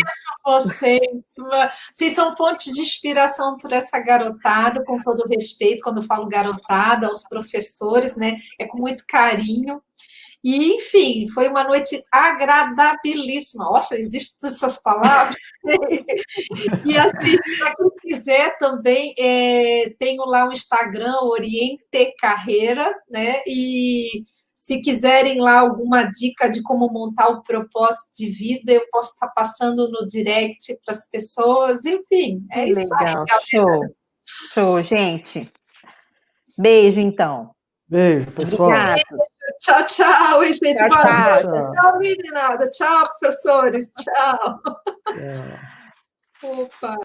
Vocês são fonte de inspiração para essa garotada, com todo respeito, quando eu falo garotada, aos professores, né? É com muito carinho. E, enfim, foi uma noite agradabilíssima. Nossa, existem essas palavras. E, assim, para quem quiser também, tenho lá o Instagram, Oriente Carreira, né? E se quiserem lá alguma dica de como montar o propósito de vida, eu posso estar passando no direct para as pessoas. Enfim, isso aí, galera. Show, gente. Beijo, então. Beijo, pessoal. Obrigada. Tchau, tchau, gente. Tchau, tchau, meninada. Tchau, professores. Tchau. Opa.